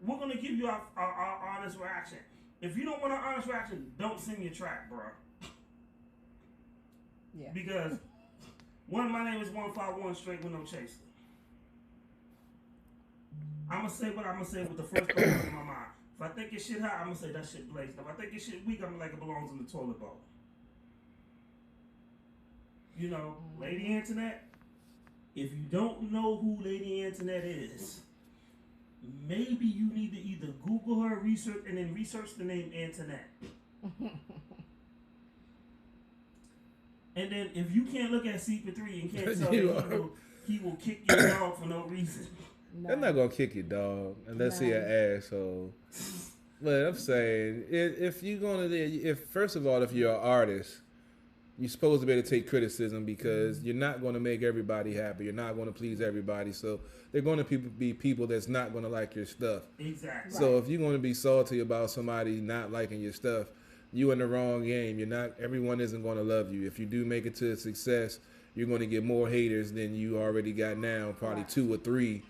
we're gonna give you our honest reaction. If you don't want an honest reaction, don't send your track, bro. Yeah. Because one, my name is 151 straight with no chaser. I'm gonna say what I'm gonna say with the first thought in my mind. If I think it's shit hot, I'm gonna say that shit blazed. If I think it's shit weak, I'm like it belongs in the toilet bowl. You know, Lady Antoinette. If you don't know who Lady Antoinette is, maybe you need to either Google her, research, and then research the name Antoinette. And then if you can't look at CP3 and can't tell that he will kick your dog for no reason. No. They're not gonna kick your dog unless he an asshole. But I'm saying, if you're gonna, if first of all, if you're an artist, you're supposed to be able to take criticism because you're not going to make everybody happy. You're not going to please everybody. So they're going to be people that's not going to like your stuff. Exactly. So if you're going to be salty about somebody not liking your stuff, you in the wrong game. You're not. Everyone isn't going to love you. If you do make it to success, you're going to get more haters than you already got now. Probably 2 or 3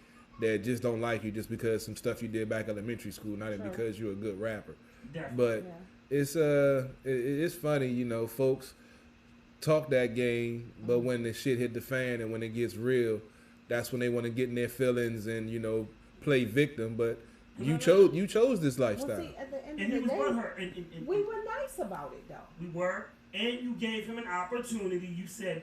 that just don't like you just because some stuff you did back elementary school, not because you're a good rapper. Definitely. But it's funny, you know, folks talk that game, but when the shit hit the fan and when it gets real, that's when they want to get in their feelings and, you know, play victim. But you chose this lifestyle. Well, see, at the end and of the day, we were nice about it though. We were, and you gave him an opportunity. You said,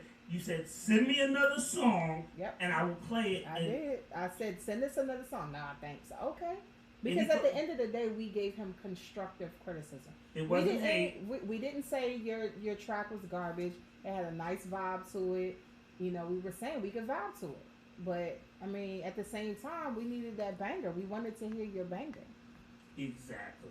send me another song, and I will play it. I did. I said, send us another song. Nah, thanks. Okay. Because at the end of the day, we gave him constructive criticism. It wasn't hate. We didn't say your track was garbage. It had a nice vibe to it. You know, we were saying we could vibe to it. But, I mean, at the same time, we needed that banger. We wanted to hear your banger. Exactly.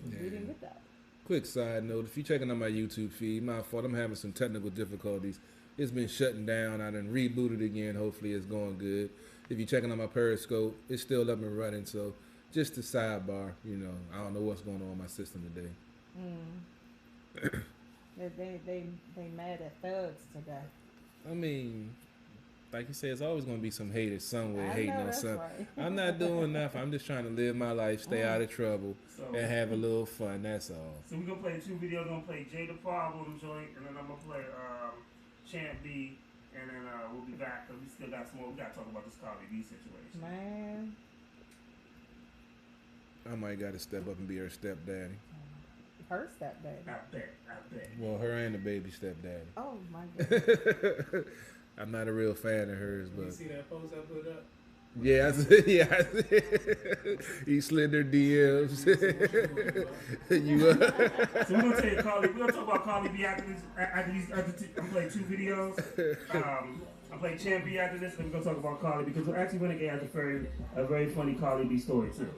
Yeah. We didn't get that. Quick side note, if you're checking out my YouTube feed, my fault, I'm having some technical difficulties. It's been shutting down. I done rebooted again. Hopefully it's going good. If you're checking out my Periscope, it's still up and running. So just a sidebar, you know, I don't know what's going on with my system today. They mad at thugs today. I mean, like you said, it's always going to be some haters somewhere hating on something. Right. I'm not doing nothing. I'm just trying to live my life, stay out of trouble, and have a little fun. That's all. So we're going to play 2 videos. I'm going to play Jada Problem joint, and then I'm going to play Champ B, and then we'll be back because we still got some more. We got to talk about this Cardi B situation. Man. I might got to step up and be her stepdaddy. Her stepdaddy? I bet. Well, her and the baby stepdaddy. Oh, my God. I'm not a real fan of hers, but... You see that post I put up? Yeah, I see. He slid their DMs. So we're going to tell you, Carly, we're going to talk about Carly B after these I'm playing 2 videos. I'm playing Champ B after this, and we're going to talk about Carly because we're actually going to get a very funny Carly B story, too.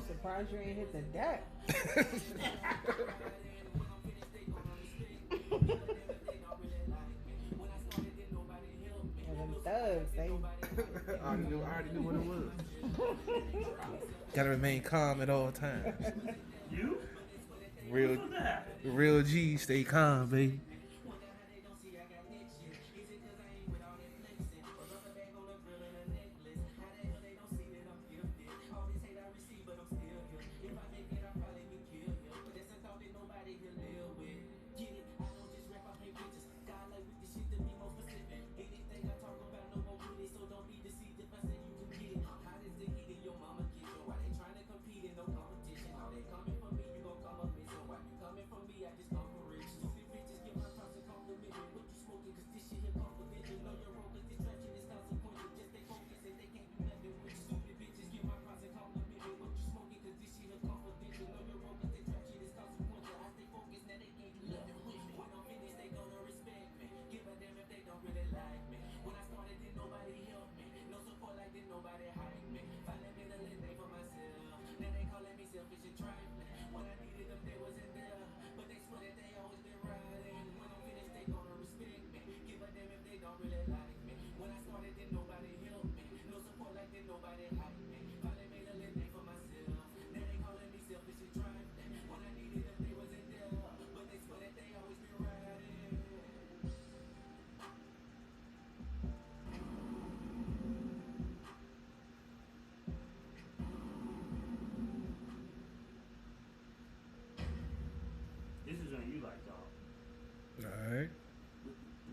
Surprised you ain't hit the deck. Them thugs, they... I already knew what it was. Gotta remain calm at all times. You? Real G, stay calm, baby.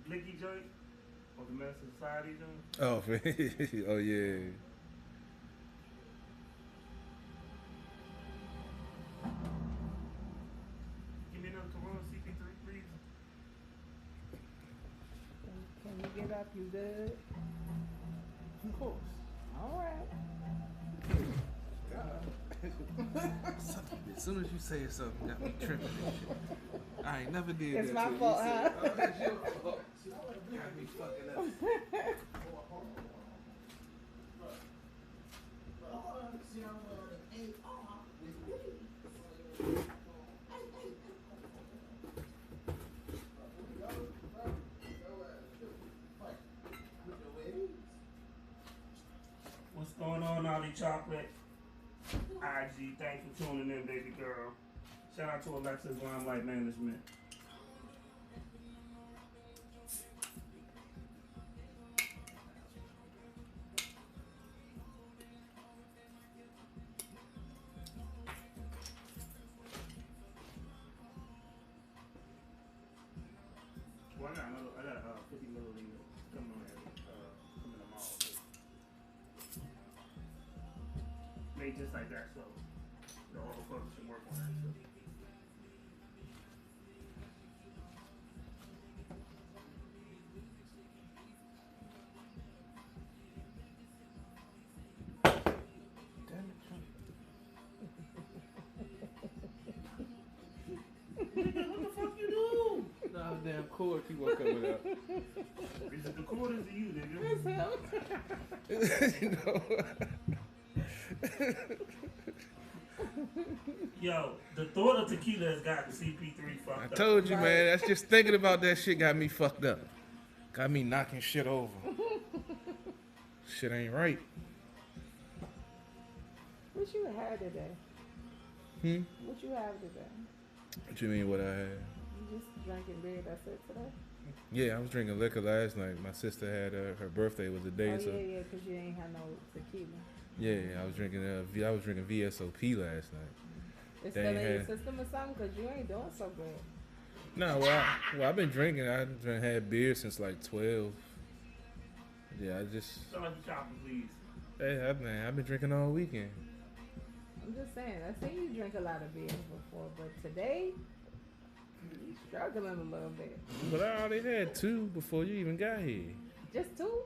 Blicky joint or the Menace Society joint. Oh, oh yeah. Give me another Corona CP3, please. Can you get up? You good? Of course. All right. As soon as you say something, got me tripping and shit. I ain't never did It's that. my to you. fault, You huh? said, oh, that's your fault. Got me fucking up. What's going on, Ollie Chocolate? IG, thanks for tuning in, baby girl. Shout out to Alexa's Limelight Management. Well, I got 50 milliliters coming on there, coming tomorrow. Made just like that, so the whole purpose should work on that. So. Nigga, what the fuck you do? Nah, damn cord keep on coming up. Is it the cord or is it you, It's nigga? him. You know? Yo, the thought of tequila has gotten CP3 fucked I up. told you, Right. man. That's just thinking about that shit got me fucked up. Got me knocking shit over. Shit ain't right. What you had today? What you have today? What you mean what I had? You just drinking beer, that's it today? Yeah, I was drinking liquor last night. My sister had her birthday was the day, Oh, so yeah, because you ain't had no tequila. yeah, I was drinking VSOP last night. It's They still in your had- system or something? Because you ain't doing so good. No, well, I've been drinking. I've had beer since like 12. Yeah, I just Sound like you chopping, please. I've been drinking all weekend. I'm just saying, I've seen you drink a lot of beer before, but today, you struggling a little bit. But I already had 2 before you even got here. Just 2?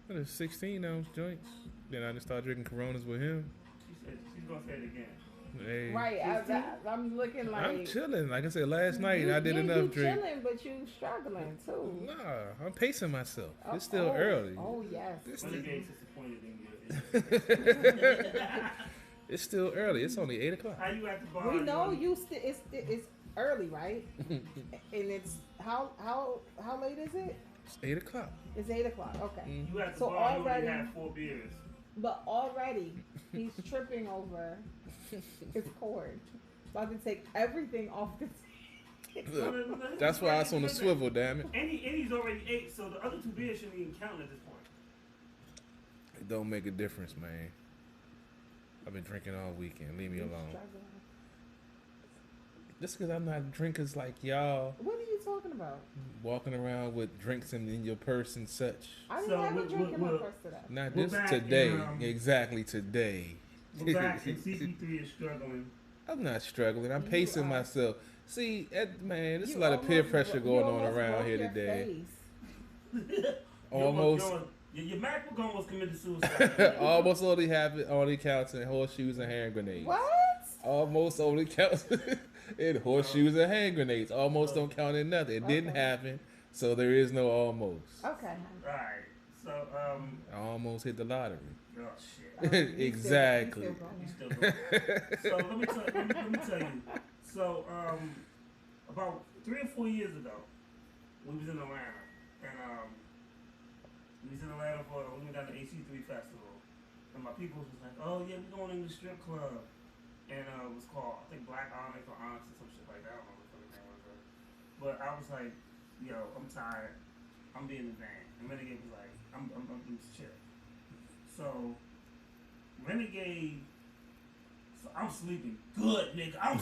The 16-ounce joints. Then I just started drinking Coronas with him. She said she's gonna say it again. Hey, Right, I'm looking like... I'm chilling. Like I said last night, you, I did enough you drink. chilling, but you struggling too. Nah, I'm pacing myself. It's still Oh, early. Oh, yes. This Renegade's disappointed in you. It's still early. It's only 8 o'clock. How you at the bar? We know you still. It's early, right? And it's how late is it? It's 8 o'clock. It's 8 o'clock. Okay. You at the So bar, you already- only had 4 beers. But already he's tripping over his cord. About to take everything off the Look, that's why it's on the swivel, damn it. And he's already 8, so the other 2 beers shouldn't even count at this point. It don't make a difference, man. I've been drinking all weekend. Leave me alone. struggling. Just because I'm not drinkers like y'all, What are you talking about? walking around with drinks in your purse and such. I didn't So have a we- drink in my we'll- purse today. Not We're this back today. in, Exactly today. We're back and CP3 is struggling. I'm not struggling. I'm You pacing are. myself. See, man, there's You a lot of peer almost pressure bro- you going on almost around broke here your today. face. Almost, Your MacBook almost committed suicide. almost only counts in horseshoes and hand grenades. What? Almost only counts in horseshoes and hand grenades. Almost don't count in nothing. It didn't Okay. happen, so there is no almost. Okay. Alright, so, I almost hit the lottery. oh shit. Exactly. You still going. You still going. So let me tell you. So about 3 or 4 years ago, we was in Atlanta, and we was in Atlanta for we went down to AC3 festival, and my people was like, "Oh yeah, we going in the strip club," and it was called I think Black Onyx or Onyx or some shit like that. I don't know what the name was, but I was like, "Yo, I'm tired. I'm being the van." And Renegade was like, "I'm just chill." So Renegade. So I'm sleeping good, nigga. I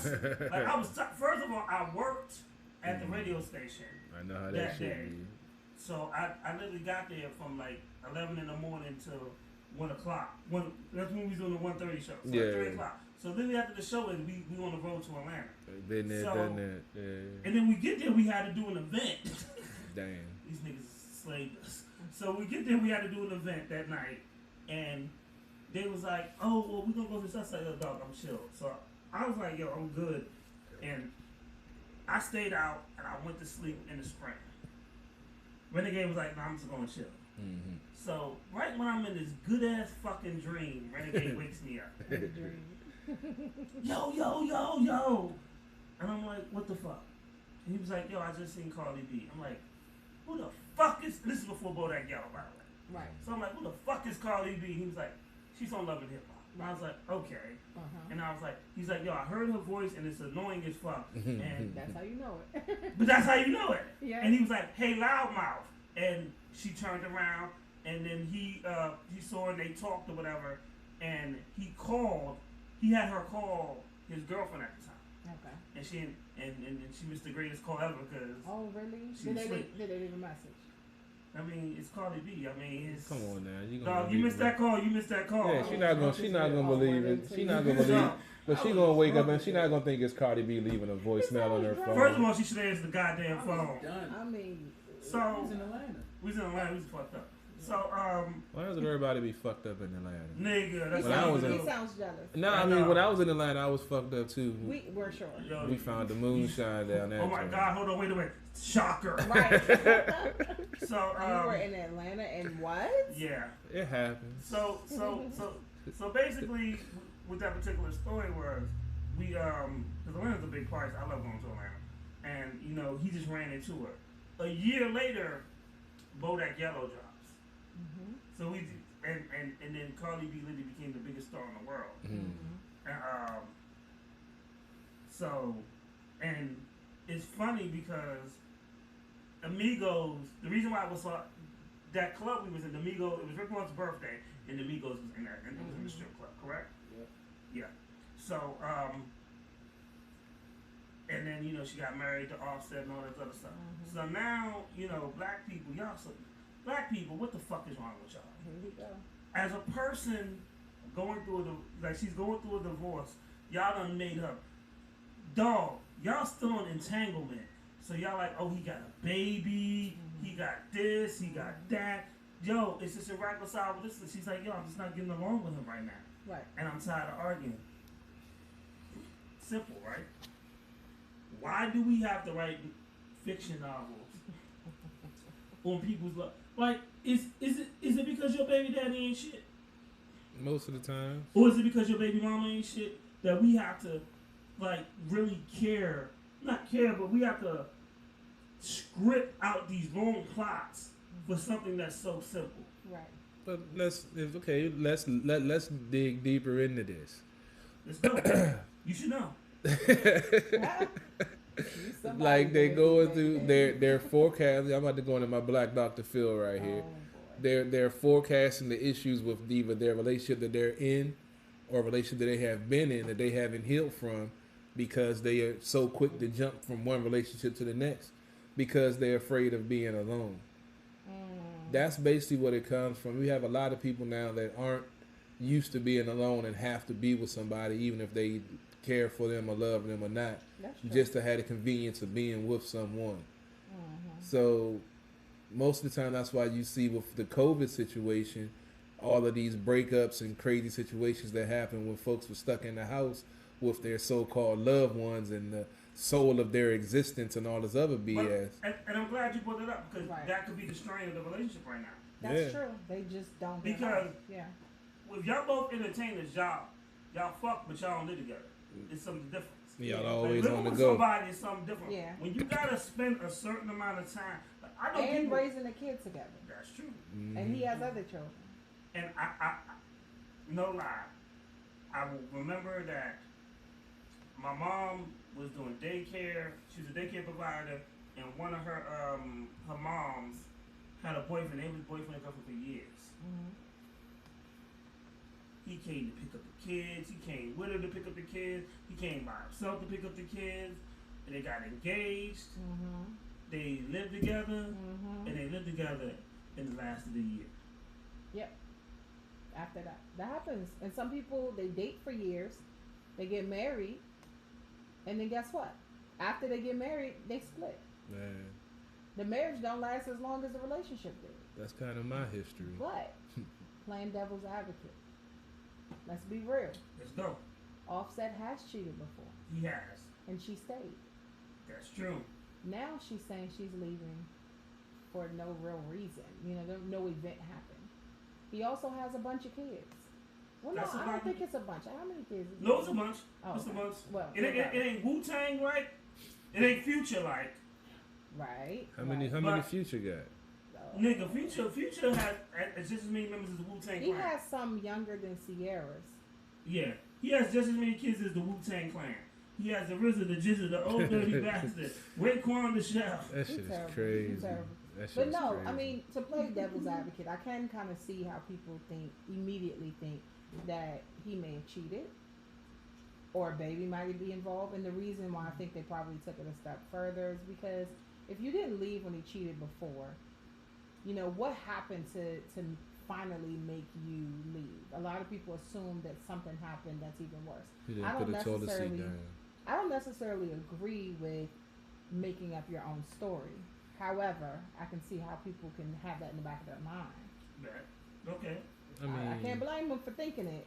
was first of all, I worked at the radio station I know how that that shit day. be. So I literally got there from like 11 in the morning till 1 o'clock. That's when we was doing the 1:30 show. So Yeah. like 3 o'clock. So literally after the show, and we on the road to Atlanta. Been there, So- done that. Yeah. And then we get there, we had to do an event. Damn. These niggas slaved us. So we get there, we had to do an event that night, and they was like, "Oh, well, we gonna go to this." I said, "Yo, dog, I'm chill." So I was like, "Yo, I'm good," and I stayed out and I went to sleep in the spring. Renegade was like, "Nah, I'm just gonna chill." Mm-hmm. So right when I'm in this good ass fucking dream, Renegade wakes me up. Yo, yo, yo, yo, and I'm like, "What the fuck?" And he was like, "Yo, I just seen Cardi B." I'm like, "Who the fuck is?" This is before Bodak Yellow, by the way. Right. So I'm like, "Who the fuck is Cardi B?" He was like, "She's on Love and Hip Hop." And I was like, "Okay." Uh-huh. And I was like, he's like, "Yo, I heard her voice and it's annoying as fuck." And That's how you know it. but that's how you know it. Yeah. And he was like, "Hey, Loudmouth," and she turned around, and then he saw her and they talked or whatever, and he had her call his girlfriend at the time, Okay. and she missed the greatest call ever because Oh, really? She Did was they asleep. leave a message? I mean it's Cardi B. I mean it's Come on now, you dog. You missed that call. You missed that call. Yeah, she not gonna believe it. She not gonna believe it. But she gonna wake up and she not gonna think it's Cardi B leaving a voicemail on her phone. First of all, she should have answered the goddamn I phone. was done. I mean, So I was in Atlanta. we was in Atlanta. We was fucked up. So Why does everybody be fucked up in Atlanta? nigga, that's When I how was you in- do. he sounds jealous. No, I mean when I was in Atlanta, I was fucked up too. We're sure. Yo, We found the moonshine down there. Oh my God! Hold on, wait a minute. Shocker. Right. So You were in Atlanta and what? yeah. It happens. So basically, with that particular story was we because Atlanta's a big place. I love going to Atlanta, and you know he just ran into her. A year later, Bodak Yellow drops. Mm-hmm. So we and then Cardi B literally became the biggest star in the world. Mhm. And, so, and it's funny because Amigos, the reason why I was that club we was in, the Migos, it was Rick Ross's birthday, and the Migos was in that, and it was in the strip club, correct? Yeah. Yeah. So, and then, you know, she got married to Offset and all that other stuff. Mhm. So now, you know, black people, black people, what the fuck is wrong with y'all? Here we go. As a person going through she's going through a divorce, y'all done made her dog. Y'all still on entanglement, so y'all like, oh, he got a baby, he got this, he got that. Yo, it's just irreconcilable. This, she's like, yo, I'm just not getting along with him right now, Right. and I'm tired of arguing. Simple, right? Why do we have to write fiction novels on people's love? Like, is it because your baby daddy ain't shit? Most of the time. Or is it because your baby mama ain't shit that we have to, like, really care? Not care, but we have to script out these long plots for something that's so simple. Right. But let's dig deeper into this. Let's go. You should know. You somebody Like they good, going baby. through their forecast. I'm about to go into my Black Dr. Phil right here. Oh, They're forecasting the issues with either their relationship that they're in or relationship that they have been in that they haven't healed from because they are so quick to jump from one relationship to the next because they're afraid of being alone. That's basically what it comes from. We have a lot of people now that aren't used to being alone and have to be with somebody even if they care for them or love them or not, That's true. just to have the convenience of being with someone. So most of the time, that's why you see with the COVID situation, all of these breakups and crazy situations that happen when folks were stuck in the house with their so-called loved ones and the soul of their existence and all this other BS. But, and I'm glad you brought it up because Right. that could be the strain of the relationship right now. That's Yeah. true. They just don't. Because- realize. Yeah. If y'all both entertainers, y'all fuck, but y'all don't live together. It's something different. Y'all Yeah. always like, on living the with go. somebody is something different. Yeah. When you gotta spend a certain amount of time, like, I know And people. raising a kid together. That's true. And he has other children. And I no lie, I will remember that my mom was doing daycare. She was a daycare provider, and one of her moms had a boyfriend. They was boyfriend and girlfriend for years. He came to pick up the kids. He came with her to pick up the kids. He came by himself to pick up the kids. And they got engaged. They lived together. And they good together in the last of the year. Yep. After that happens. And some people, they date for years, they get married, and then guess what? After they get married, they split. Man, The marriage don't last as long as the relationship did. that's kind of my history. But playing devil's advocate, let's be real. Let's go. Offset has cheated before, He has. and she stayed. That's true. Now she's saying she's leaving for no real reason. No event happened. He also has a bunch of kids. Well, no, That's I about don't it. think it's a bunch. How many kids? Is No, it's a bunch. Oh, It's a okay. bunch. Well, It ain't Wu-Tang like. It ain't Future like. right. How many But- Future got? So, Nigga, Future has just as many members as the Wu-Tang he Clan. has some younger than Sierra's. Yeah. He has just as many kids as the Wu-Tang Clan. He has the RZA, the Jizza, the old dirty bastard. Raekwon the Chef. That He's shit is terrible. crazy. He's terrible. That shit But is no, crazy. I mean, to play devil's advocate, I can kind of see how people immediately think that he may have cheated or a baby might be involved. And the reason why I think they probably took it a step further is because if you didn't leave when he cheated before, what happened to finally make you leave? A lot of people assume that something happened that's even worse. He I didn't don't put a toilet seat necessarily- down. I don't necessarily agree with making up your own story. However, I can see how people can have that in the back of their mind. Right. Okay. I mean, I can't blame them for thinking it.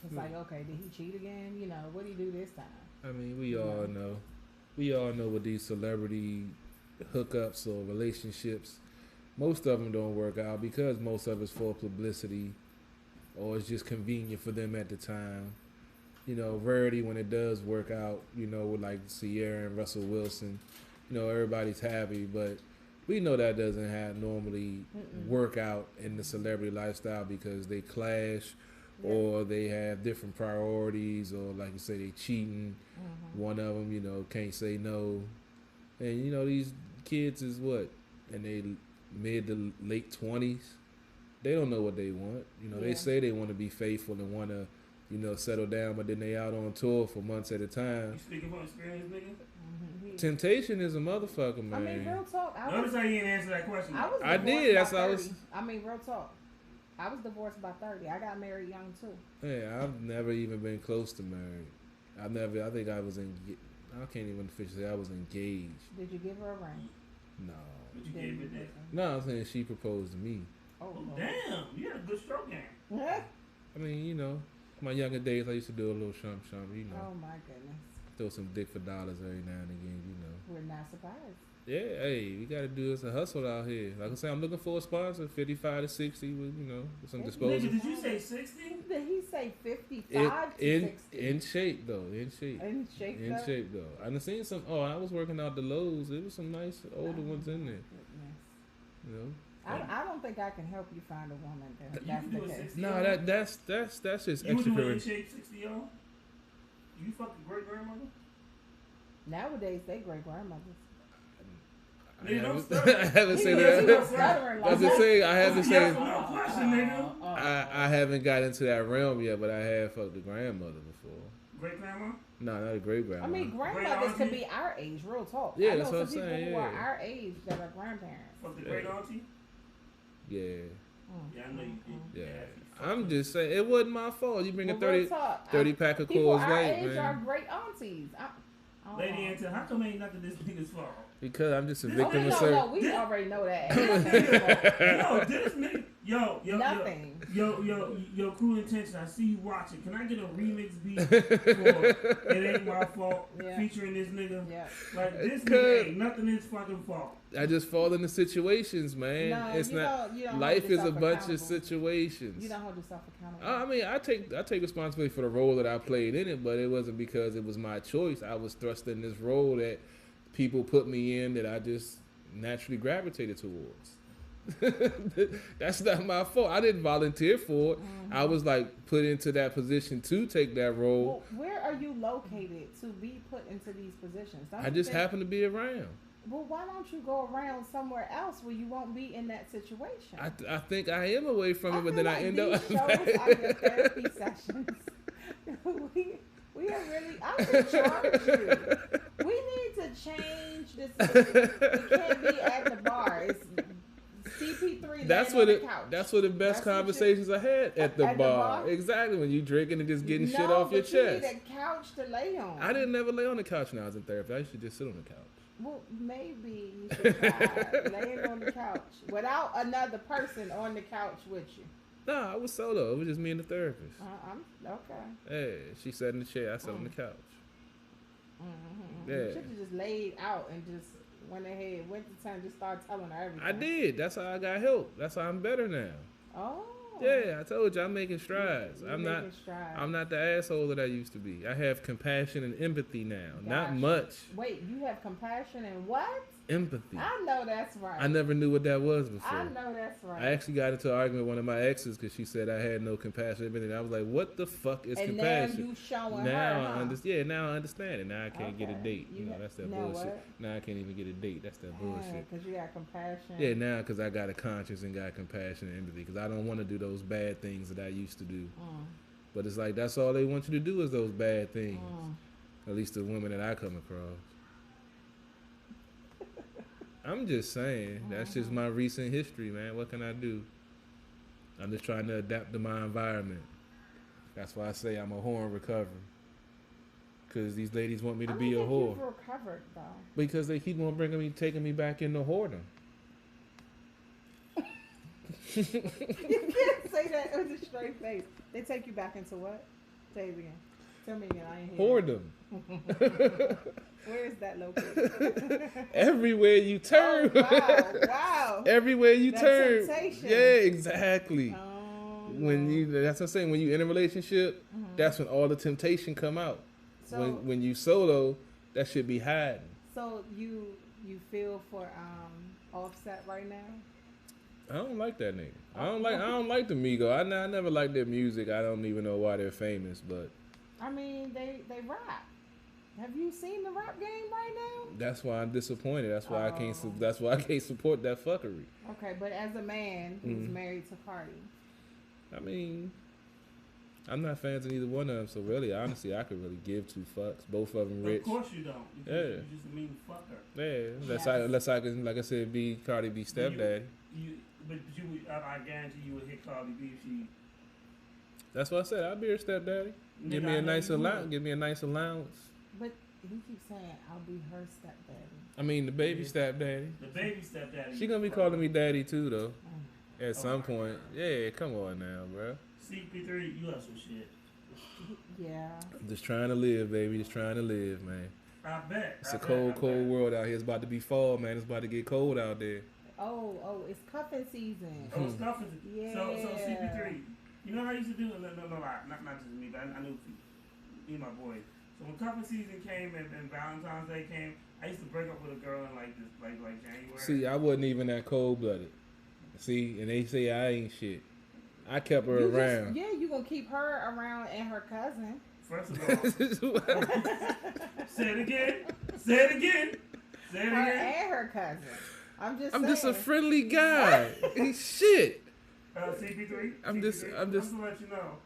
It's like, okay, did he cheat again? What did he do this time? I mean, we all know. We all know with these celebrity hookups or relationships, most of them don't work out because most of it's for publicity or it's just convenient for them at the time. Rarity when it does work out, with like Sierra and Russell Wilson, everybody's happy, but we know that doesn't normally work out in the celebrity lifestyle because they clash or they have different priorities or like you say, they cheating. One of them, can't say no. And, these kids is what? In their mid to late 20s. They don't know what they want. They say they want to be faithful and want to, settle down, but then they out on tour for months at a time. You speaking from experience, nigga? Temptation is a motherfucker, man. I mean, real talk. Notice how you didn't answer that question. I did. That's how I was. I mean, real talk. I was divorced by 30. I got married young too. Yeah, I've never even been close to married. I think I was I can't even officially say I was engaged. Did you give her a ring? No. But you gave it that. No, I'm saying she proposed to me. Oh, Lord. Damn, you had a good stroke game. I mean, my younger days I used to do a little shump, Oh my goodness. throw some dick for dollars every now and again, We're not surprised. Yeah, hey, we gotta do this a hustle out here. Like I say, I'm looking for a sponsor, 55 to 60 with, with some Nigga, disposal. did you say 60? Did he say 55 to 60? In shape though, in shape. In shape, In though? shape though. I done seen some. Oh, I was working out the Lowe's. There was some nice older ones in there. Goodness. I don't think I can help you find a woman that You that's can the do a case. 60. No, that's just You was in extra. shape 60 year old? You fucking great grandmother? Nowadays, they great grandmothers. Nigga, don't I stutter. haven't He said was that. stuttering I was like just saying I haven't That's a yes said or no question, nigga. I haven't got into that realm yet, but I have fucked a grandmother before. Great grandma? No, not a great grandma. I mean, grandmothers could be our age, real talk. Yeah, I know that's what some I'm people saying, who are yeah. our age that are grandparents. Fuck the Yeah. great auntie? yeah, Yeah, I know you did. yeah. I'm just saying it wasn't my fault. You bring a Well, real 30 talk, 30 pack of people Coors our Light, age are man. great aunties. Lady Auntie, how come ain't nothing this nigga's fault? Because I'm just a No, victim of no, certain. we already know that. Yo, this nigga, yo, Nothing. Yo, Cruel Intention, I see you watching. Can I get a remix beat for It Ain't My Fault Yeah. featuring this nigga? Yeah. Like, this It nigga could. ain't nothing his fucking fault. I just fall into situations, man. No, It's you not. don't hold Life is a yourself bunch of accountable. situations. You don't hold yourself accountable. I mean, I take responsibility for the role that I played in it, but it wasn't because it was my choice. I was thrust in this role that people put me in that I just naturally gravitated towards. That's not my fault. I didn't volunteer for it. I was like put into that position to take that role. Well, where are you located to be put into these positions? Don't I you just think- happened to be around. Well, why don't you go around somewhere else where you won't be in that situation? I think I am away from it, but then feel I like end these up. shows are your therapy sessions. we are really. I should charge you. We need to change this. We can't be at the bar. It's CP3 That's laying what on the couch. That's what the best That's what conversations I had at the At the bar. bar? Exactly, when you drinking and just getting shit No, off your but you chest. need a couch to lay on. I didn't never lay on the couch when I was in therapy. I used to just sit on the couch. Well, maybe you should try laying on the couch without another person on the couch with you. Nah, I was solo. It was just me and the therapist. I'm okay. Hey, she sat in the chair. I sat on the couch. Mm-hmm. Yeah. You should have just laid out and just went ahead, went to town, just started telling her everything. I did. That's how I got help. That's how I'm better now. Oh. Yeah, I told you I'm making strides. You're I'm making strides. not the asshole that I used to be. I have compassion and empathy now. Not Gotcha. much. Wait, you have compassion and what? Empathy. I know that's right. I never knew what that was before. I know that's right. I actually got into an argument with one of my exes because she said I had no compassion and everything. I was like, what the fuck is and compassion? now you showing Now her, I huh? understand. Yeah, now I understand it. Now I can't get a Okay. date. You That's that now bullshit. what? Now I can't even get a date. That's that bullshit. Because you got compassion. Yeah, now because I got a conscience and got compassion and empathy because I don't want to do those bad things that I used to do. But it's like that's all they want you to do is those bad things. At least the women that I come across. I'm just saying. That's just my recent history, man. What can I do? I'm just trying to adapt to my environment. That's why I say I'm a whore in recovery. Because these ladies want me to be a whore. You've recovered though. Because they keep on taking me back into whoredom. You can't say that with a straight face. They take you back into what? Say it again. Tell me again. I ain't hear. Whoredom. Where is that located? Everywhere you turn. Oh, wow. Wow. Everywhere you That turn. temptation. Yeah, exactly. When that's what I'm saying. When you in a relationship, that's when all the temptation come out. So, when you solo, that should be hiding. so you feel for Offset right now? I don't like that nigga. I don't like the Migo. I never liked their music. I don't even know why they're famous, but I mean, they rap. Have you seen the rap game right now? that's why I'm disappointed. That's why I can't. Oh. That's why I can't support that fuckery. Okay, but as a man who's married to Cardi, I mean, I'm not fans of either one of them. So really, honestly, I could really give two fucks. Both of them rich. Of course you don't. Yeah. You're just a mean fucker. Yeah, unless I can, like I said, be Cardi B stepdaddy. But I guarantee you would hit Cardi B if she. That's what I said. I'll be her stepdaddy. Give Nigga, me I a know nice you allowance. would. Give me a nice allowance. but he keeps saying I'll be her stepdaddy. I mean, the baby stepdaddy. The baby stepdaddy. She gonna be calling me daddy too, though. At some my point. Yeah, come on now, bro. CP3, you have some shit. Yeah. I'm just trying to live, baby. Just trying to live, man. I bet. It's a cold world out here. It's about to be fall, man. It's about to get cold out there. Oh, it's cuffing season. Oh, it's cuffing. Yeah. So CP3, you know how I used to do? No, not just me, but I knew me and my boy. So when cuffing season came and Valentine's Day came, I used to break up with a girl in like January. See, I wasn't even that cold blooded. See, and they say I ain't shit. I kept her around. You gonna keep her around and her cousin. First of all, say it again. Say it again. Say it Her again. and her cousin. I'm just I'm saying. just a friendly guy. Shit. CP3. I'm just- to let you know.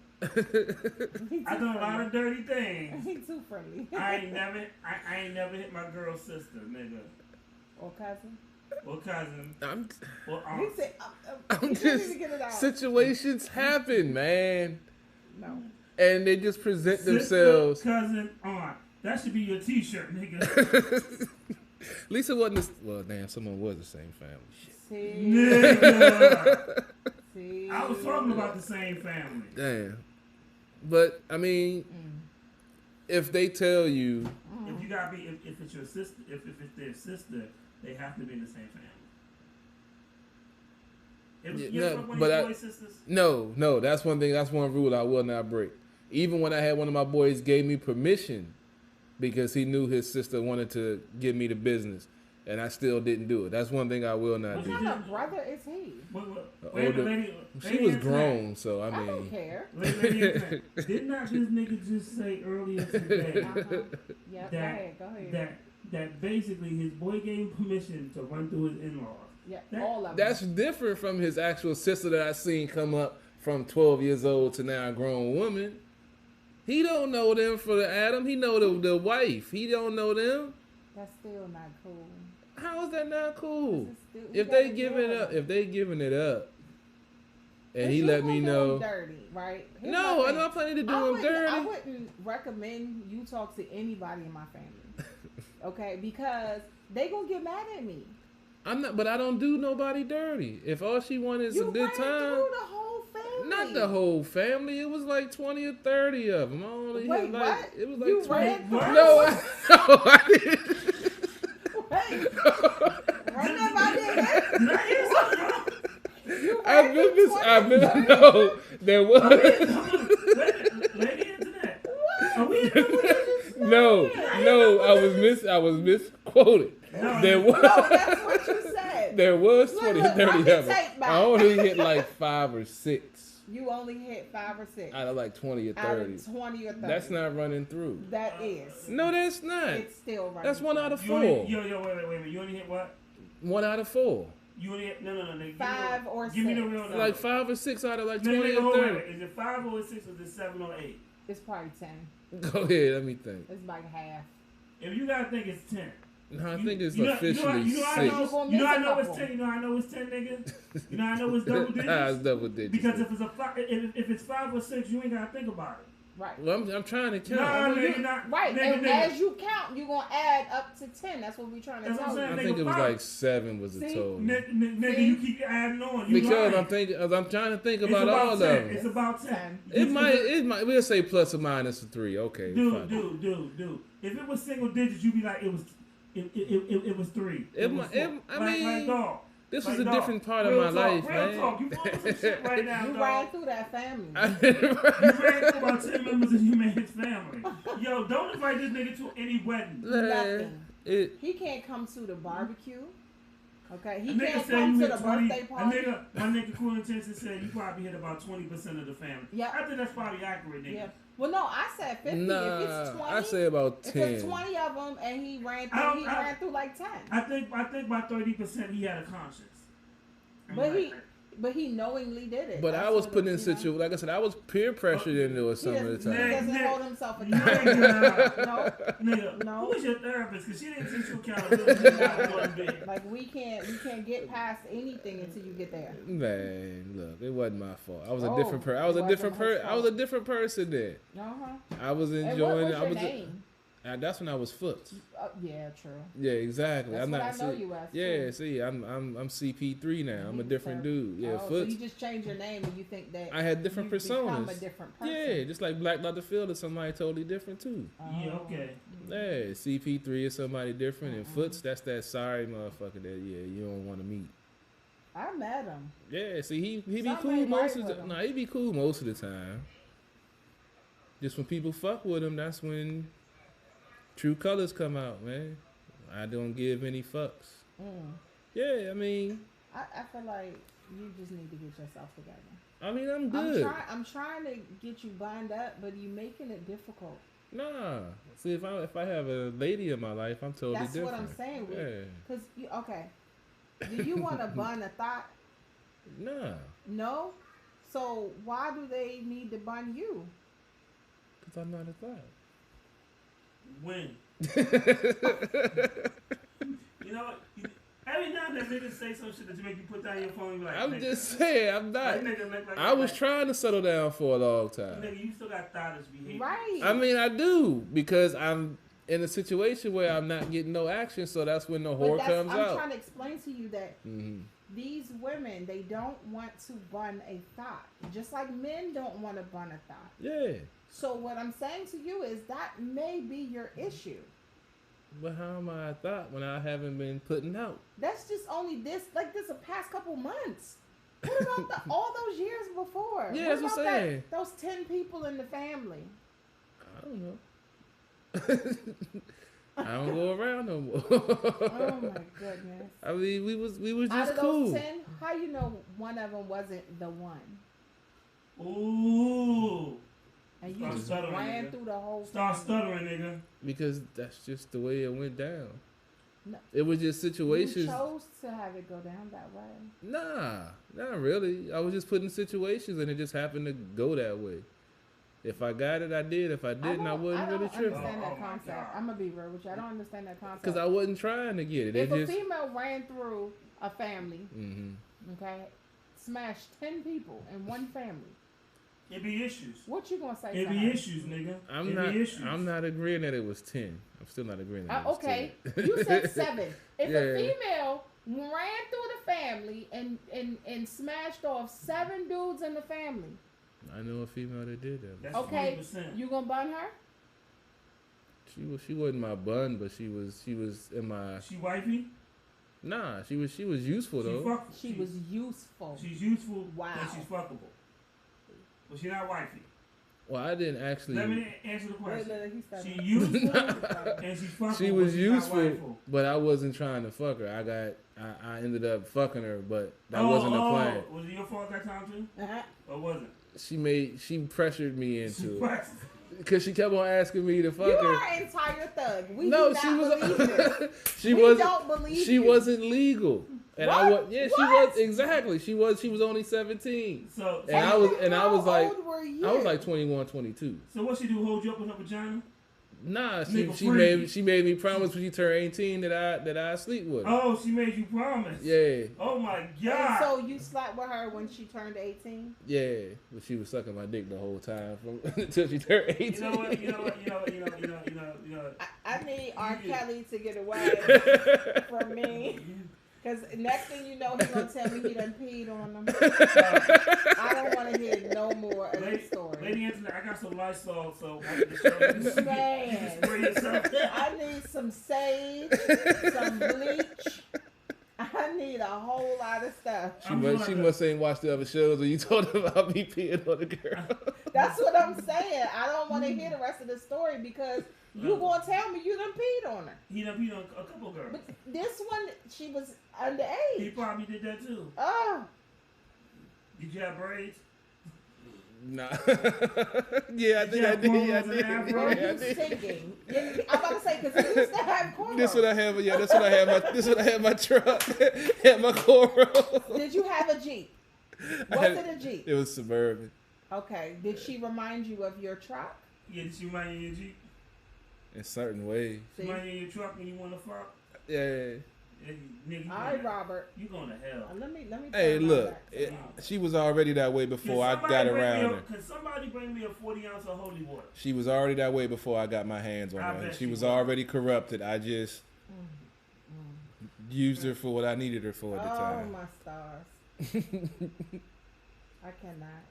He I too done a lot friendly. of dirty things. He too friendly. I ain't never hit my girl's sister, nigga, Or cousin. or cousin, I'm or He aunt. said, I'm you just need to get it out. situations happen, man, No. and they just present Sister, themselves. cousin, aunt. That should be your T-shirt, nigga. Lisa wasn't. Well, damn, someone was the same family. Shit. See. Nigga. See. I was talking about the same family. Damn. But I mean, if they tell you, If you gotta be, if it's your sister, if it's their sister, they have to be in the same family. If, Yeah, you no, ever fuck one but of your I- boy sisters? no, that's one thing. That's one rule I will not break. Even when I had one of my boys gave me permission because he knew his sister wanted to give me the business, and I still didn't do it. That's one thing I will not What do. kind of brother is he? Wait, older- lady, She lady was answer grown, so I I don't mean, care. that. Lady answer that. Did not this nigga just say earlier today Yeah, that go ahead. that basically his boy gave him permission to run through his in-laws? Yeah, that- all of that's them. different from his actual sister that I seen come up from 12 years old to now a grown woman. He don't know them for the Adam. He know the wife. He don't know them. That's still not cool. How is that not cool? It's if they giving it up, and he let me know. Dirty, right? No, I'm not planning to do him dirty. I wouldn't recommend you talk to anybody in my family, okay? Because they gonna get mad at me. I'm not, but I don't do nobody dirty. If all she wanted is a good time. Through the whole family. Not the whole family. It was like 20 or 30 of them. I only Wait, hit like what? it was like You 20. ran No, I didn't. Wait. Run that by there. Did I hear something wrong? I've been, no, there was. Lady internet. Are we in the No, I was misquoted. No, There was. No, that's what you said. There was Look, 20 look, 30 run of the them. tape back. I only hit like 5 or 6 You only hit 5 or 6 out of like 20 or out 30. of 20 or 30. That's not running through. That is. No, that's not. It's still running. That's 1 out of You 4. only, wait. You only hit what? 1 out of 4. You only hit, no. Nigga, 5 or 6. Give me the real number. Like 5 or 6 out of like No, 20 nigga, or hold 30. on. Is it 5 or 6 or is it 7 or 8? It's probably 10. Go ahead, let me think. It's like half. If you gotta think it's 10. No, I think it's You know- officially you know how 6. I You know, gonna you know miss how a I know it's couple. 10? You know how I know it's 10, nigga? You know how I know it's double digits? Nah, it's double digits. Because if it's if it's 5 or 6, you ain't gotta think about it. Right. Well, I'm trying to count. Nah, Well, nigga, you- not Right. Nigga, And nigga. as you count, you're going to add up to 10. That's what we're trying to That's what tell I'm you. I saying. think it was Nigga, like 7 was the See? total. Nigga, See? you keep adding on. You Because lying. I'm trying to think It's about all of 10. them. It's about 10. 10. It might. We'll say plus or minus a 3. Okay. fine. Dude. If it was single digits, you'd be like, it was 3. I mean, dog. This Like, was a dog, different part of real my talk, life, real man. talk. You full of some shit right now, You dog. ran through that family. You ran through about 10 members of your man's family. Yo, don't invite this nigga to any wedding. Nothing. It, He can't come to the barbecue. Okay? He A nigga can't said come you to hit the 20. birthday party. My nigga Cool Intention said you probably hit about 20% of the family. Yeah. I think that's probably accurate, nigga. Yeah. Well, no, I said 50. nah, If it's 20, I say about if 10. it's 20 of them and he ran I don't- through, ran through like 10. I think by 30% he had a conscience. But he knowingly did it. But That's I was what put it- in you know? situation, like I said, I was peer pressured into it some of the He time. doesn't Nigga. hold himself Nigga. accountable. No. Nigga, No. who was your therapist? Because she didn't teach you accountability. Not one bit. Like we can't get past anything until you get there. Man, look, it wasn't my fault. I was a Oh, different person. I was it a different wasn't his person. I was a different person then. I was And what enjoying was it. I your was. name? That's when I was Foots. Yeah, true. Yeah, exactly. That's I'm what not. I know you as, yeah, too. see, I'm CP3 now. I'm a different dude. Yeah, Oh, so Foots. you just change your name and you think that I had different you become personas. a different person. Yeah, just like Black Dr. Field is somebody totally different too. Yeah, okay. Yeah, CP3 is somebody different, and Foots, that's that sorry motherfucker that you don't want to meet. I met him. Yeah, see, he be Something cool ain't most right of the with him. no, he be cool most of the time. Just when people fuck with him, that's when true colors come out, man. I don't give any fucks. Yeah, I mean, I feel like you just need to get yourself together. I'm good. I'm trying to get you lined up, but you making it difficult. Nah, see, if I have a lady in my life, I'm totally That's different. what I'm saying. Yeah, Because okay, do you want to bun a thought? nah, No. So why do they need to bun you? because I'm not a thought. When? You know what? Every now and then niggas say some shit that make you put down your phone and be like, I'm nigga, just saying, I'm that not. nigga look like I was like, trying to settle down for a long time. Nigga, you still got thoughtless behavior. Right. I mean, I do because I'm in a situation where I'm not getting no action, so that's when the But whore comes I'm out. trying to explain to you that these women, they don't want to bun a thought, just like men don't want to bun a thought. Yeah, So what I'm saying to you is that may be your issue. but how am I a thought when I haven't been putting out? That's just only the past couple months. What about all those years before? Yeah, that's what I'm about saying. those 10 people in the family? I don't know. I don't go around no more. Oh my goodness. I mean, we was Out just of those cool. 10, how you know one of them wasn't the one? Ooh. And you Start just stuttering, ran nigga. through the whole Start family. stuttering, nigga. Because that's just the way it went down. No. It was just You situations. chose to have it go down that way. Nah, not really. I was just put in situations and it just happened to go that way. If I got it, I did. If I didn't, I wasn't really I don't tripping. understand Oh that my concept. God. I'm gonna be real with you. I don't understand that concept. Because I wasn't trying to get it. if It a just female ran through a family, okay, smash 10 people in one family, It be issues. what you gonna say? It to be her? issues, nigga. I'm It not. be issues. I'm not agreeing that it was 10. I'm still not agreeing that it was Okay, 10. you said 7. If Yeah. a female ran through the family and smashed off 7 dudes in the family, I know a female that did that. That's okay, 20%. you gonna bun her? She wasn't my bun, but she was in my. She wifey? Nah, she was useful She though. fuck. She was useful. She's useful. Wow. And she's fuckable. But she's not wifey. Well, I didn't actually. Let me answer the Wait, question. he started. She useful and she's fuckable. She was but she's not useful, wifeful. but I wasn't trying to fuck her. I ended up fucking her, but that wasn't the plan. Was it your fault that time too? Uh-huh. Or was it? She pressured me She into it pressed. because she kept on asking me to fuck You her. are an entire thug. We No, do not she was. believe this. She We wasn't. don't believe She you. wasn't legal, and I What? was. Yeah, she What? was exactly. She was only 17, So, and I was How like, old were you? I was like 21, 22. so what she do? Hold you up with her vagina? Nah, Nigga she freaky. made me promise when she turned 18 that I sleep with her. Oh, she made you promise. Yeah, Oh my And God. so you slept with her when she turned 18? yeah, but she was sucking my dick the whole time until she turned 18. You know what? You know what? I need R. Kelly to get away from me. Because next thing you know, he's going to tell me he done peed on him. I don't want to hear no more of this story. Lady Anthony, I got some Lysol, so I can just show you. You Man. can spray yourself. I need some sage, some bleach. I need a whole lot of stuff. She must ain't watched the other shows when you told her about me peeing on the girl. That's what I'm saying. I don't want to hear the rest of the story because you going to tell me you done peed on her. He done peed on a couple girls. But this one, she was He underage. probably did that too. Oh, Did you have braids? Nah. Yeah, I think I did. Yeah, I did. were Yeah, I you did. singing? Yeah, I'm about to say, because he used to have cornrows. This what I have. Yeah, that's what I have. This what I have my truck. Had my cornrows. Did you have a Jeep? I Was had- it a Jeep? It was Suburban. Okay. Did she remind you of your truck? Yeah, did she remind you of your Jeep? In certain ways. She remind you of your truck when you want to fuck? Yeah. Yeah, nigga, you All right, going to- Robert. You going to hell. Let me. Hey, turn my look. back to you. She was already that way before I got around her. Can somebody bring me a 40 ounce of holy water? She was already that way before I got my hands on I her. bet She she was was. already corrupted. I just used her for what I needed her for at the Oh time. my stars! I cannot.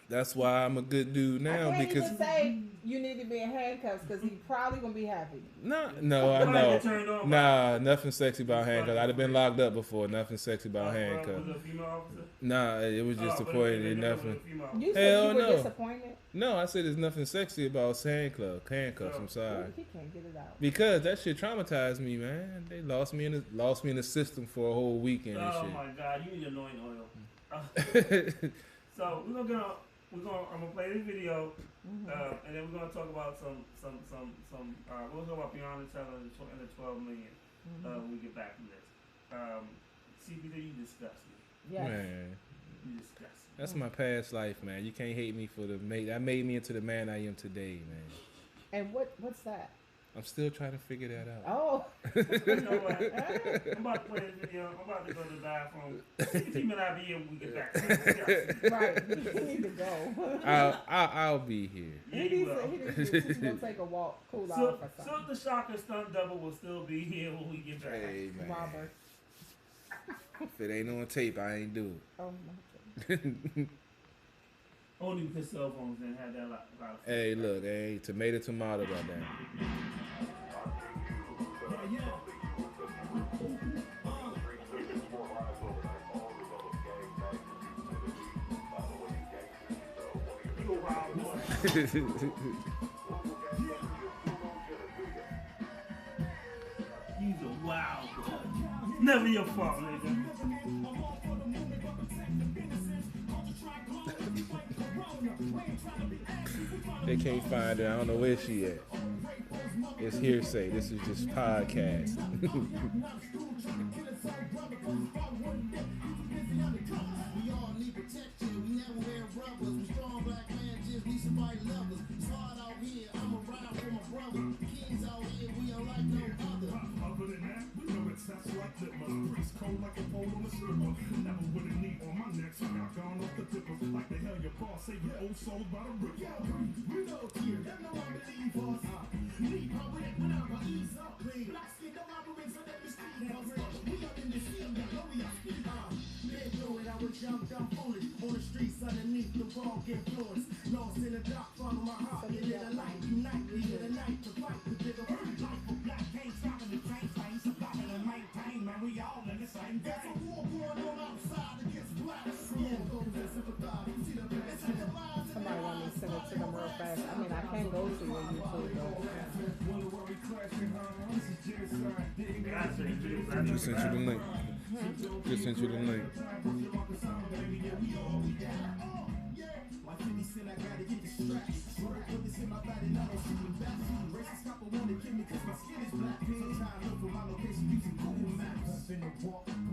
That's why I'm a good dude now I can't because even say you need to be in handcuffs because he's probably gonna be happy. no, I What I know. get turned on by? Nah, nothing sexy about handcuffs. I'd have been locked up before. Nothing sexy about Was handcuffs. it a female officer? Nah, it was just Oh, the but point. it It never nothing. was a female You officer. said Hell you were no. disappointed. No, I said there's nothing sexy about handcuffs. I'm sorry. He can't get it out. Because that shit traumatized me, man. They lost me in the system for a whole weekend and Oh shit. my God, you need anointing oil. So I'm gonna play this video, and then we're gonna talk about we'll talk about Beyond the Teller and the 12 million when we get back from this. CPD, you disgust me. Yes. Man, You disgust me. that's my past life, man. You can't hate me for that made me into the man I am today, man. And what's that? I'm still trying to figure that out. Oh. You know what? I'm about to play this video. I'm about to go to the bathroom. 15 minutes out of here when we get back. Right. You need to go. I'll be here. Yeah, He you needs will. to go take a walk, cool off So or something. the Shocker stunt double will still be here when we get back. Hey, man. Robert. If it ain't on tape, I ain't do Oh my God. Only because cell phones didn't have that lot of Hey, look, hey, tomato, goddamn. You a wild boy. You's a wild boy. Never your fault, nigga. They can't find her. I don't know where she at. It's hearsay. This is just podcast. sold by the brick. We know here, them no one believe us. Leave her with it whenever ease up. Black skin, the robbery, so that we street us. We are in the scene, that know we are speed. They know it, I was young, dumb, foolish. On the streets underneath the wrong influence. Lost in the dark, follow my heart. You live a life, unite, we live a night to fight the bigger fight. Life for black, ain't stopping the train, stay surviving and maintain, man, we all in the same game. There's a war going on outside against blacks. Somebody want me to send it to them real fast. I mean, I can go to your YouTube though. Just sent you the link. Just sent you the link.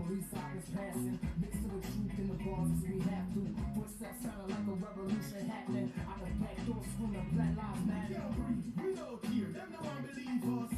Police sirens passing, mixed to the truth in the bars as we have to. Footsteps sounding like a revolution happening. Out the back door, screaming Black Lives Matter. We know here, them no one believe us.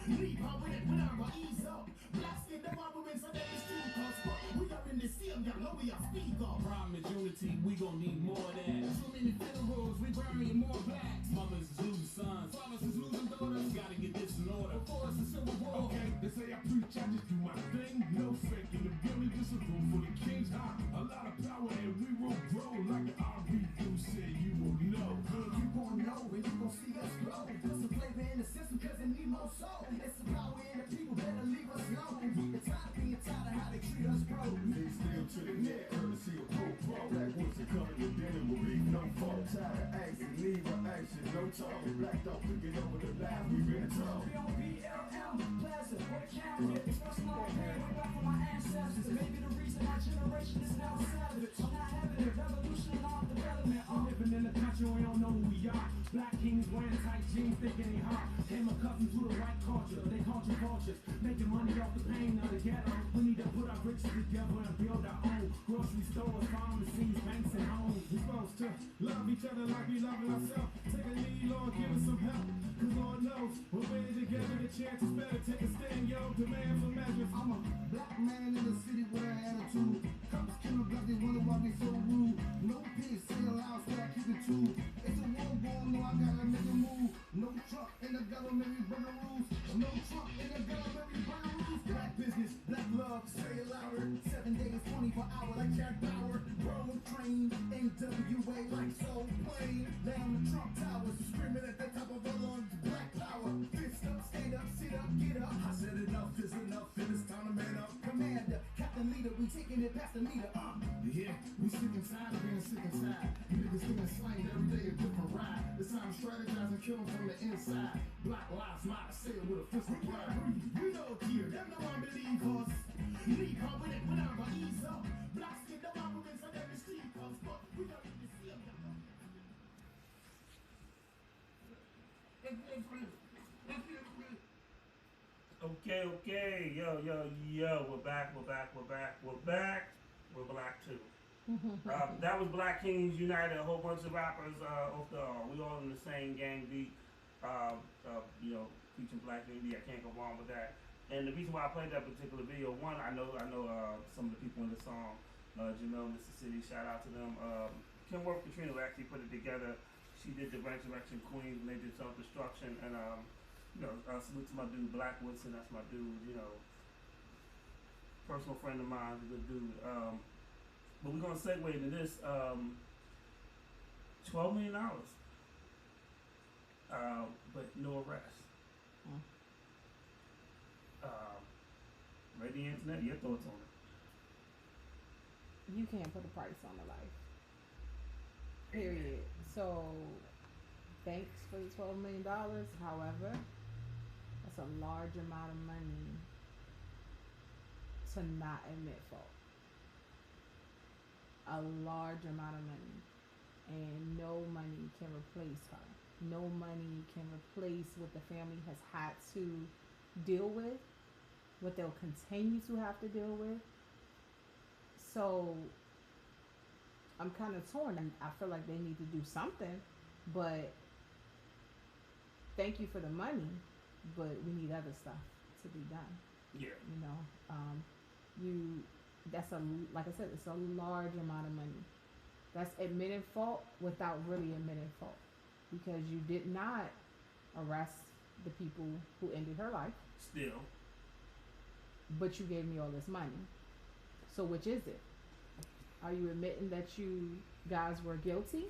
Leave her with it whenever ease up. Black skin, the robbery, so that is true. Cause we are in the scene, y'all know we are speak up. Crime is unity, we gon' need more of that. Too many funerals, we burying more blacks. Mothers losing sons, Fathers is losing daughters. gotta get this in order. Before it's a civil war. Okay, they say I preach, I just do my thing. No fake in the building, just a room for the kings. A lot of power and we will grow like the RBU said you will know. Yeah, you gon' know and you gon' see us grow. Put some flavor in the system cause it need more soul. It's the power in the people, better leave us alone. It's tired of being tired of how they treat us, bro. They still to the net, courtesy of pro. Black woods are coming to dinner will leave no fault. Tired of action, leave a action, no talk. Black don't forget over the life we've been told. BLM, Plaza, what county? Expressing all pain, way back from my ancestors. Maybe the reason our generation is now savage. I'm not having a revolution and all development. I'm living in a country we don't know who we are. Black kings wearing tight jeans, thinking they hot. Came accustomed to the white culture, they culture vultures. Making money off the pain of the ghetto. We need to put our riches together and build our own. Grocery stores, pharmacies, banks and homes. We're supposed to love each other like we love ourselves. Take a lead, Lord, give us some help. Cause Lord knows, we're winning together, the chance is better. Take a stand, yo, demand for measures. I'm a black man in the city with an attitude. Cops killing black, they wonder why we so rude. No peace, say aloud, so I keep it true. It's a war going, no, I gotta make a move. No Trump in the government, we burn the rules. No Trump in the government, we burn the rules. Black business, black love, say it louder. 7 days, 24 hours, like Jack Bauer. Road train, NWA, like so plain. Down the Trump towers, screaming at the top of our lungs. Black power, fist up, stand up, sit up, get up. I said enough is enough, and it's time to man up. Commander, captain leader, we taking it past the meter. Yeah, we sick and tired of being sick inside. You niggas thinking slang every day a different ride. It's time to strategize and kill them from the inside. Black lives matter, say it with a fist of pride. We know here, them no one believe us. Leave her with it whenever ease up. Black skin, the robberies on every street comes, but we don't need to see them. Okay, yo, we're back. We're black too. That was Black Kings United, a whole bunch of rappers. We all in the same gang beat. Featuring Black Unity. I can't go wrong with that. And the reason why I played that particular video, one, I know some of the people in the song, Jamel, Mr. City, shout out to them. Kim Worth Katrina who actually put it together. She did the Resurrection Queens and they did Self Destruction. And salute to my dude Black Woodson, that's my dude, personal friend of mine, a good dude. But we're gonna segue into this. $12 million. But no arrest. Radio Internet, your thoughts on it? You can't put a price on a life. Period. So, thanks for the $12 million. However, that's a large amount of money to not admit fault. A large amount of money. And no money can replace her. No money can replace what the family has had to deal with, what they'll continue to have to deal with. So I'm kind of torn, and I feel like they need to do something, but thank you for the money, but we need other stuff to be done. Yeah. Like I said, it's a large amount of money That's admitting fault without really admitting fault, because you did not arrest the people who ended her life, Still, but you gave me all this money. So which is it? Are you admitting that you guys were guilty,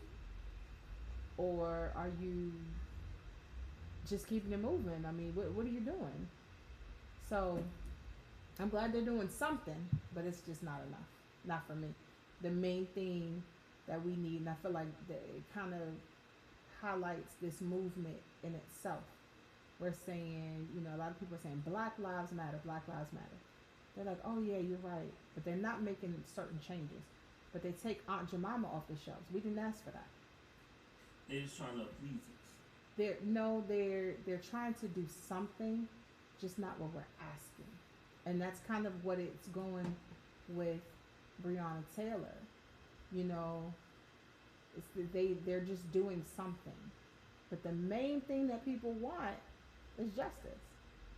or are you just keeping it moving? I mean, what are you doing? So I'm glad they're doing something, but it's just not enough. Not for me. The main thing that we need, and I feel like it kind of highlights this movement in itself. We're saying, a lot of people are saying Black Lives Matter, Black Lives Matter. They're like, oh yeah, you're right, but they're not making certain changes. But they take Aunt Jemima off the shelves. We didn't ask for that. they're just trying to please us. They're trying to do something, just not what we're asking. And that's kind of what it's going with Breonna Taylor. They're just doing something. But the main thing that people want is justice.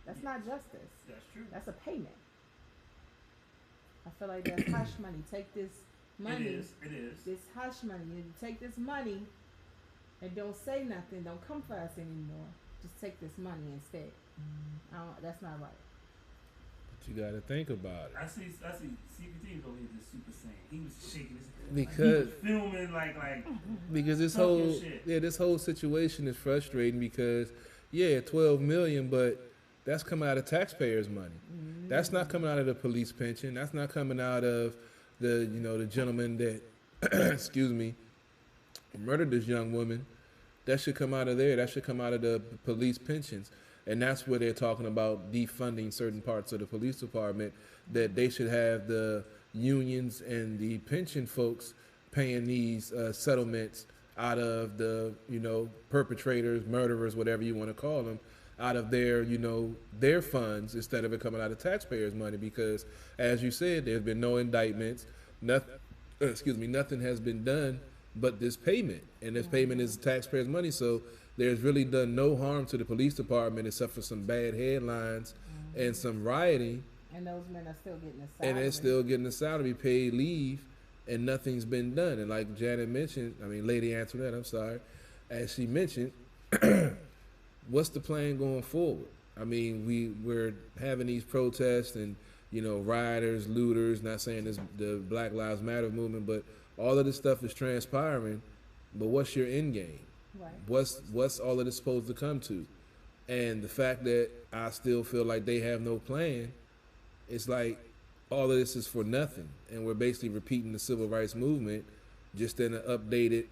That's not justice. That's true. That's a payment. I feel like that's hush money. Take this money. It is. This hush money. You take this money and don't say nothing. Don't come for us anymore. Just take this money instead. That's not right. But you got to think about it. I see. CPT was over here just super saying. He was shaking his head. Because He was filming like because this Talking whole shit. this whole situation is frustrating because 12 million, but that's coming out of taxpayers' money. That's not coming out of the police pension. That's not coming out of the gentleman that excuse me murdered this young woman. That should come out of there. That should come out of the police pensions. And that's where they're talking about defunding certain parts of the police department, that they should have the unions and the pension folks paying these settlements out of the, perpetrators, murderers, whatever you want to call them, out of their, their funds instead of it coming out of taxpayers' money. Because, as you said, there's been no indictments. Nothing has been done but this payment. And this payment is taxpayers' money. So there's really done no harm to the police department except for some bad headlines and some rioting. And those men are still getting a salary. And they're still getting a salary, paid leave, and nothing's been done. And like Janet mentioned, Lady Antoinette, I'm sorry, as she mentioned, what's the plan going forward? We're having these protests and, rioters, looters, not saying this the Black Lives Matter movement, but all of this stuff is transpiring. But what's your end game? Right. What's all of this supposed to come to? And the fact that I still feel like they have no plan, it's like all of this is for nothing. And we're basically repeating the civil rights movement just in an updated,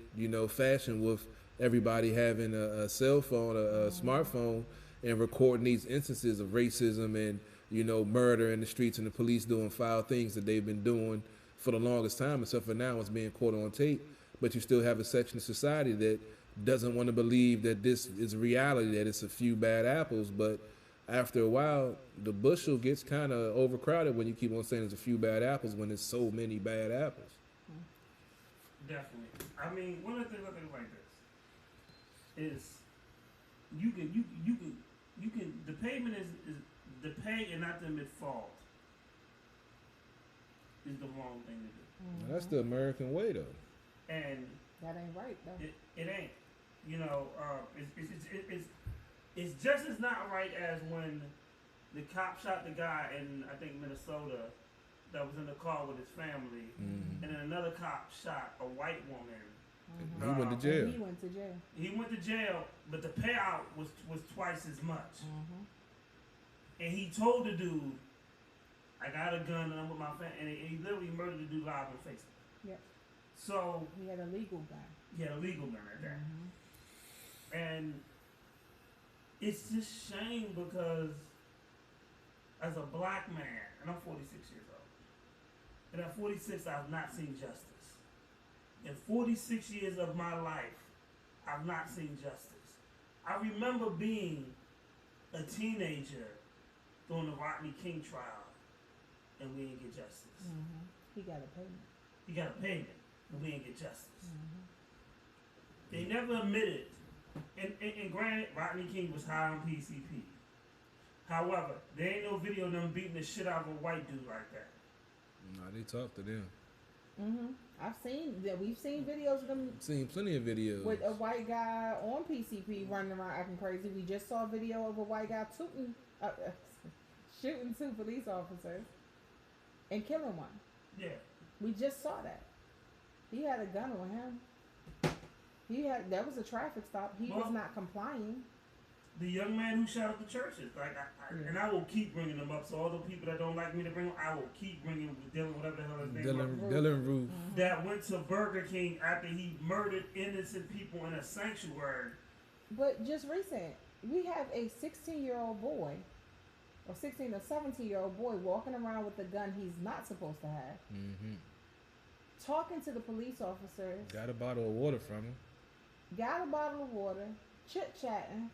fashion, with everybody having a cell phone, a smartphone, and recording these instances of racism and, murder in the streets, and the police doing foul things that they've been doing for the longest time, except for now it's being caught on tape. But you still have a section of society that doesn't want to believe that this is reality, that it's a few bad apples. But after a while, the bushel gets kind of overcrowded when you keep on saying there's a few bad apples when there's so many bad apples. Definitely. One of the things I think like this is you can the payment is the pay and not to admit fault is the wrong thing to do. That's the American way, though. And That ain't right, though. it ain't. It's just as not right as when the cop shot the guy in, I think, Minnesota, that was in the car with his family, and then another cop shot a white woman. He went to jail. He went to jail. He went to jail, but the payout was twice as much. And he told the dude, "I got a gun and I'm with my family," and he literally murdered the dude live on Facebook. Yep. So He had a legal gun. he had a legal gun at that. And it's just shame because as a black man, and I'm 46 years old, and at 46 I've not seen justice. In 46 years of my life, I've not seen justice. I remember being a teenager during the Rodney King trial, and we didn't get justice. He got a payment. He got a payment, and we didn't get justice. They never admitted, and granted, Rodney King was high on PCP. However, there ain't no video of them beating the shit out of a white dude like that. No, they talk to them. We've seen videos of them Seen plenty of videos. with a white guy on PCP running around acting crazy. We just saw a video of a white guy shooting 2 police officers and killing one. Yeah. We just saw that. He had a gun on him. That was a traffic stop. He was Well, not complying. The young man who shot up the churches, like, and I will keep bringing them up. So all the people that don't like me to bring them, I will keep bringing them with Dylan, whatever the hell his name was. Dylan Roof. That went to Burger King after he murdered innocent people in a sanctuary. But just recent, we have a 16-year-old boy, or 16 or 17-year-old boy walking around with a gun he's not supposed to have, Mm-hmm. talking to the police officers, Got a bottle of water from him. got a bottle of water, chit-chatting.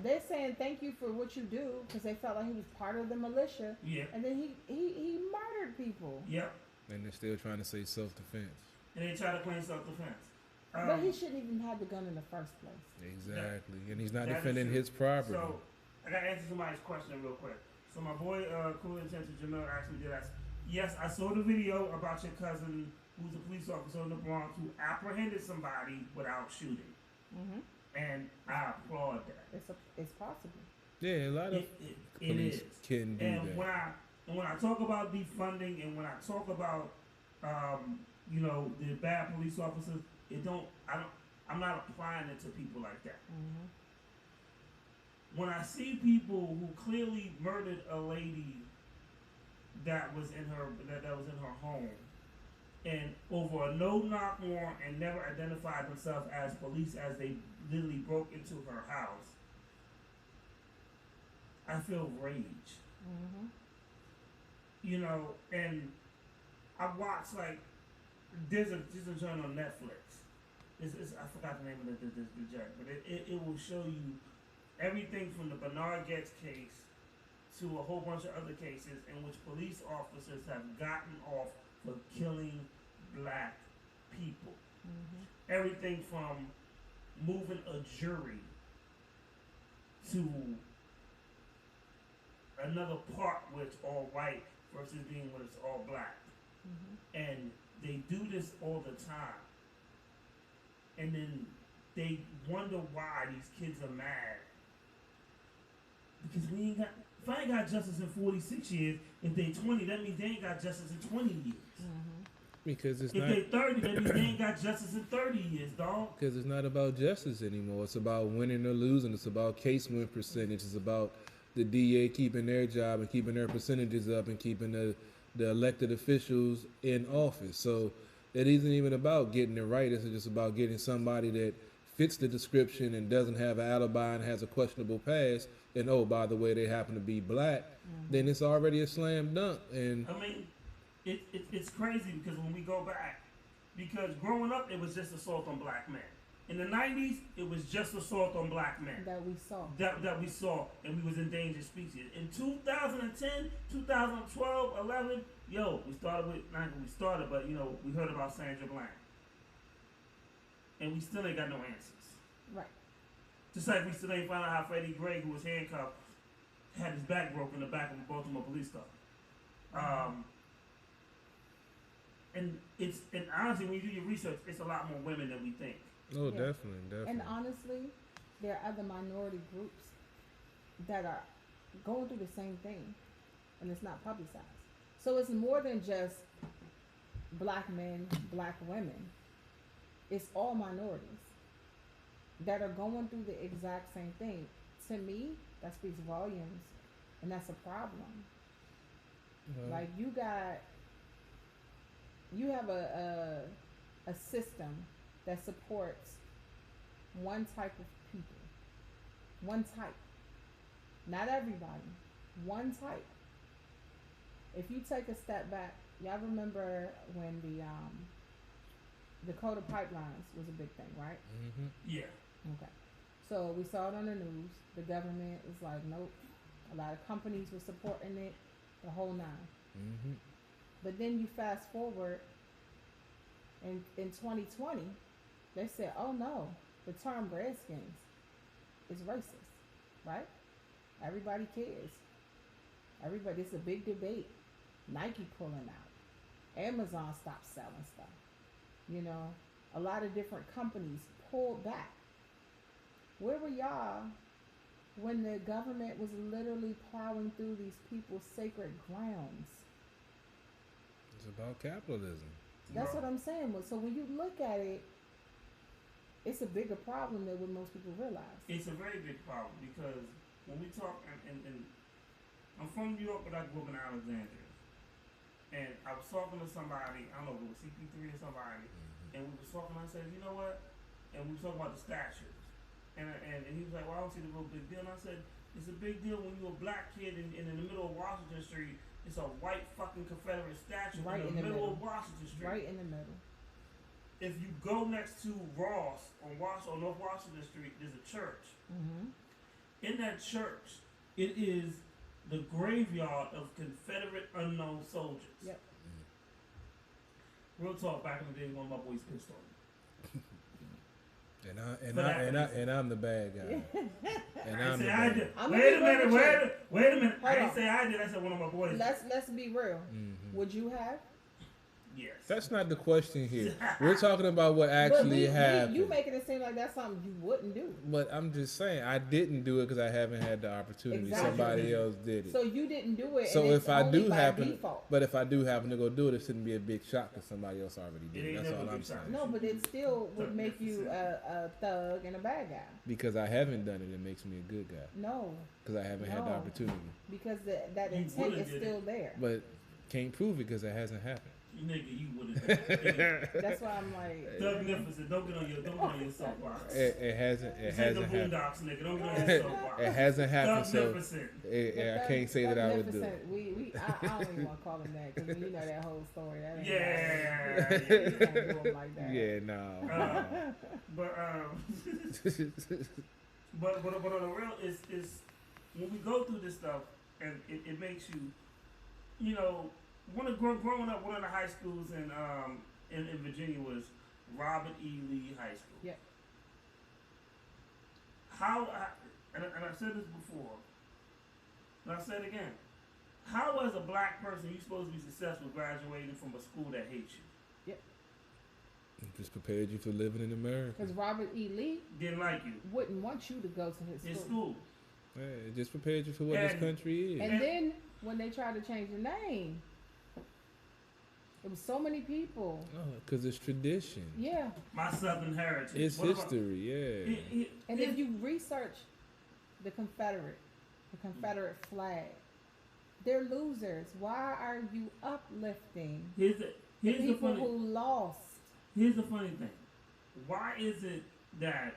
They're saying thank you for what you do because they felt like he was part of the militia. Yeah. And then he murdered people. Yep. And they're still trying to say self-defense. And they try to claim self-defense. But he shouldn't even have the gun in the first place. Exactly. And he's not That is defending true. his property. So, I got to answer somebody's question real quick. So my boy, Cool Intention Jamel asked me this. Yes, I saw the video about your cousin who's a police officer in the Bronx who apprehended somebody without shooting. Mm-hmm. And I applaud that. It's possible. Yeah, a lot of It police is. can do And that. when I talk about defunding and when I talk about the bad police officers, I'm not applying it to people like that. Mm-hmm. When I see people who clearly murdered a lady that was in her home, and over a no-knock warrant and never identified themselves as police as they literally broke into her house, I feel rage. Mm-hmm. And I watched there's a joint on Netflix. I forgot the name of the joint, but it will show you everything from the Bernard Getz case to a whole bunch of other cases in which police officers have gotten off for killing black people. Mm-hmm. Everything from moving a jury to another part where it's all white versus being when it's all black. Mm-hmm. And they do this all the time. And then they wonder why these kids are mad. Because if I ain't got justice in 46 years, if they 20, that means they ain't got justice in 20 years. Mm-hmm. Because it's If not they 30, that means they ain't got justice in 30 years, dog. because it's not about justice anymore. It's about winning or losing. It's about case win percentage. It's about the DA keeping their job and keeping their percentages up and keeping the elected officials in office. So it isn't even about getting it right. It's just about getting somebody that fits the description and doesn't have an alibi and has a questionable past. And oh, by the way, they happen to be black. Then it's already a slam dunk. And I mean, it's crazy because when we go back, because growing up, it was just assault on black men. In the 90s, it was just assault on black men. That we saw. That we saw, and we was endangered species. In 2010, 2012, 11, we started with, not we started, but we heard about Sandra Bland. And we still ain't got no answers. Right. Just like we still ain't found out how Freddie Gray, who was handcuffed, had his back broken in the back of a Baltimore police car. And honestly, when you do your research, it's a lot more women than we think. oh, Yeah. definitely. And honestly, there are other minority groups that are going through the same thing, and it's not publicized. So it's more than just black men, black women. It's all minorities that are going through the exact same thing. To me, that speaks volumes, and that's a problem. Well, Like you have a system that supports one type of people, one type, not everybody, one type. If you take a step back, y'all remember when the Dakota pipelines was a big thing, right? mhm. Yeah. Okay. So we saw it on the news. The government was like, nope. A lot of companies were supporting it, the whole nine. Mhm. But then you fast forward, and in 2020, they said, oh no, the term Redskins is racist, right? Everybody cares. Everybody, it's a big debate. Nike pulling out. Amazon stopped selling stuff. You know, a lot of different companies pulled back. Where were y'all when the government was literally plowing through these people's sacred grounds? It's about capitalism. That's what I'm saying. So when you look at it, it's a bigger problem than what most people realize. It's a very big problem because when we talk, and I'm from New York, but I grew up in Alexandria. And I was talking to somebody, I don't know if it was CP3 or somebody, and we was talking, I said, you know what? And we were talking about the statues. And he was like, well, I don't see the real big deal. And I said, it's a big deal when you're a black kid in the middle of Washington Street. It's a white fucking Confederate statue Right in the middle of Washington Street. Right in the middle. If you go next to Ross on North Washington Street, there's a church. Mm-hmm. In that church, it is the graveyard of Confederate unknown soldiers. Yep. Real talk, back in the day, one of my boys pissed on me. And I'm the bad guy. And I'm the I bad did. I'm Wait a gonna minute, be real wait a minute. Hold I didn't on. say I did, I said one of my boys. Let's be real. Mm-hmm. Would you have? Yes. That's not the question here. We're talking about what actually happened. You making it seem like that's something you wouldn't do. But I'm just saying, I didn't do it because I haven't had the opportunity. Exactly. Somebody else did it. So you didn't do it. So and if it's I only do by happen, default. but if I do happen to go do it, it shouldn't be a big shock because somebody else already did It it. ain't That's never all a I'm big shock. saying. No, but it still would make you a thug and a bad guy. Because I haven't done it, it makes me a good guy. that whole story. That ain't Yeah. you can't do 'em like that. Yeah, no. But on the real is when we go through this stuff and it makes you know, growing up, one of the high schools in Virginia was Robert E. Lee High School. Yep. And I said this before, and I said it again. How, as a black person, you supposed to be successful graduating from a school that hates you? Just prepared you for living in America. Because Robert E. Lee Didn't like you. wouldn't want you to go to his In school. school. Yeah, it just prepared you for what this And- country is. And then when they tried to change the name, there was so many people. Because it's tradition. Yeah. My Southern heritage. It's What about- history, yeah. And if you research the Confederate flag, they're losers. Why are you uplifting Here's the the people funny. who lost? Here's the funny thing. Why is it that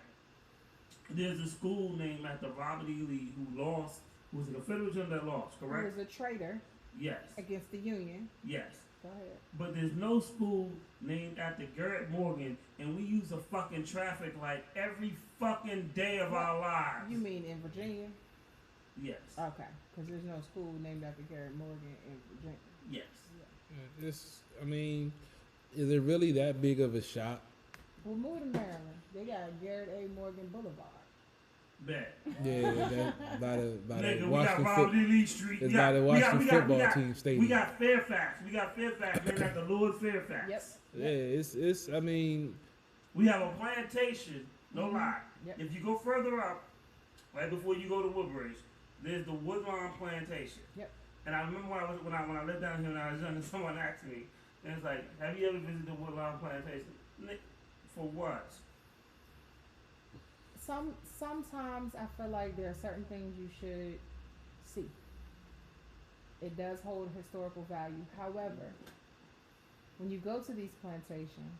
there's a school named after Robert E. Lee who was a Confederate general that lost, Who correct? was a traitor Yes. against the Union? Yes. Go ahead. But there's no school named after Garrett Morgan, and we use a fucking traffic light every fucking day of our lives. You mean in Virginia? Yes. Okay, because there's no school named after Garrett Morgan in Virginia. Yes. Is it really that big of a shock? Well, move to Maryland. They got Garrett A. Morgan Boulevard. Bet. Yeah, by the Nigga, we got Washington Robert E. Lee Street. It's by the Washington football team stadium. We got Fairfax. Named after Lord Fairfax. Yep. Yeah, it's. I mean, We have a plantation. No lie. Yep. If you go further up, right before you go to Woodbridge, there's the Woodlawn Plantation. Yep. And I remember when I lived down here when I was young, and someone asked me, and it's like, "Have you ever visited the Woodlawn Plantation?" For what? Sometimes I feel like there are certain things you should see. It does hold historical value. However, when you go to these plantations,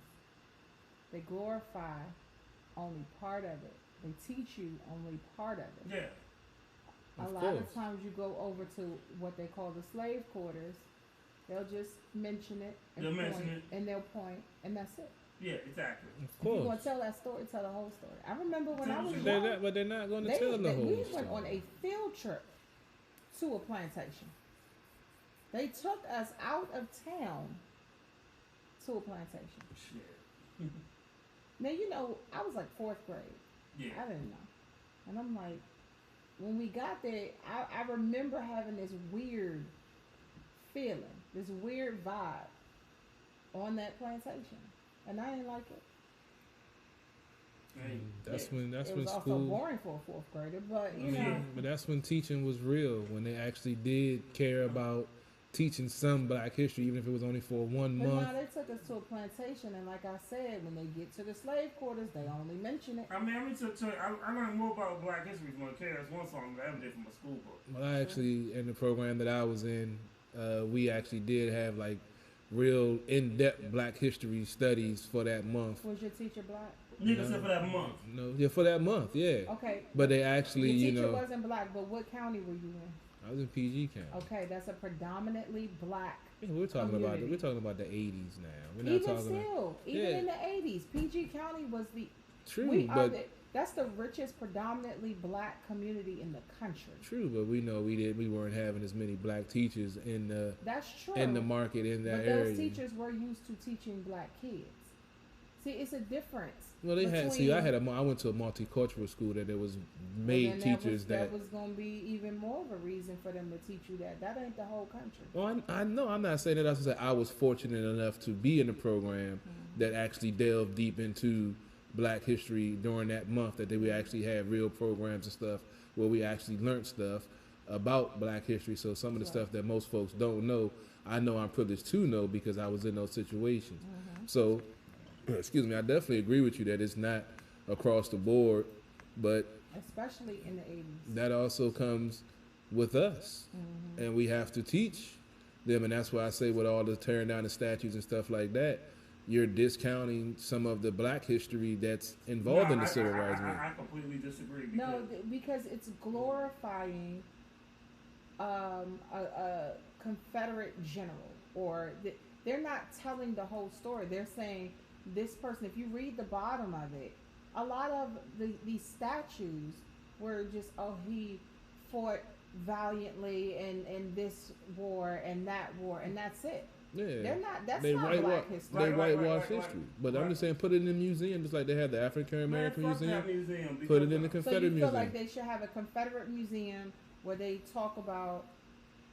they glorify only part of it. They teach you only part of it. Yeah. A lot of times you go over to what they call the slave quarters, they'll just mention it and They'll point, mention it. and they'll point, and that's it. Yeah, exactly. of If you're gonna course. tell that story, tell the whole story. I remember when I was But young, But they're not going to tell the whole we story. went on a field trip to a plantation. They took us out of town to a plantation. Shit. Now you know I was like 4th grade. Yeah. I didn't know, and I'm like, when we got there, I remember having this weird feeling, this weird vibe on that plantation. and I didn't like it. Hey, That's It- when it was also school. boring for a fourth grader, but I you know. mean, but that's when teaching was real. When they actually did care about teaching some Black history, even if it was only for 1 But month. now they took us to a plantation, and like I said, when they get to the slave quarters, they only mention it. I mean, I learned more about Black history from a KRS-One song than I ever did from a school book. Well, I actually, in the program that I was in, we actually did have like real in-depth Black history studies for that month. Was your teacher black? Nigga said for that month. No, yeah, for that month, yeah. Okay. But they actually, Your you teacher know, wasn't black, but what county were you in? I was in PG County. Okay, that's a predominantly black. Yeah, we're talking about Community. we're talking about the 80s now. We're not Even talking still, even Yeah. in the 80s, PG County was the true, we are but the, that's the richest predominantly black community in the country. true, but we know we weren't having as many Black teachers in the That's true. market in that but area. those teachers were used to teaching black kids. See, it's a difference. Well, they had. See, between- I went to a multicultural school that there was Well, made then teachers that was going to be even more of a reason for them to teach you that. That ain't the whole country. Well, I know. I'm not saying that. I was saying I was fortunate enough to be in a program that actually delved deep into Black history during that month. That we actually had real programs and stuff where we actually learned stuff about Black history. So some of the Right. stuff that most folks don't know, I know I'm privileged to know because I was in those situations. So, excuse me, I definitely agree with you that it's not across the board, but Especially in the 80s. that also comes with us, and we have to teach them. And that's why I say with all the tearing down the statues and stuff like that, you're discounting some of the Black history that's involved in the civil rights movement. I completely disagree. No, because it's glorifying a Confederate general, or they're not telling the whole story. They're saying this person. If you read the bottom of it, a lot of these statues were just, oh, he fought valiantly in this war and that war, and that's it. Yeah, They're not. That's they not Black history. They Right, whitewash right. history, but I'm Right. just saying, put it in the museum, just like they have the African American Man, fuck Museum. that museum. Put it because- in the So Confederate you feel Museum. like they should have a Confederate museum where they talk about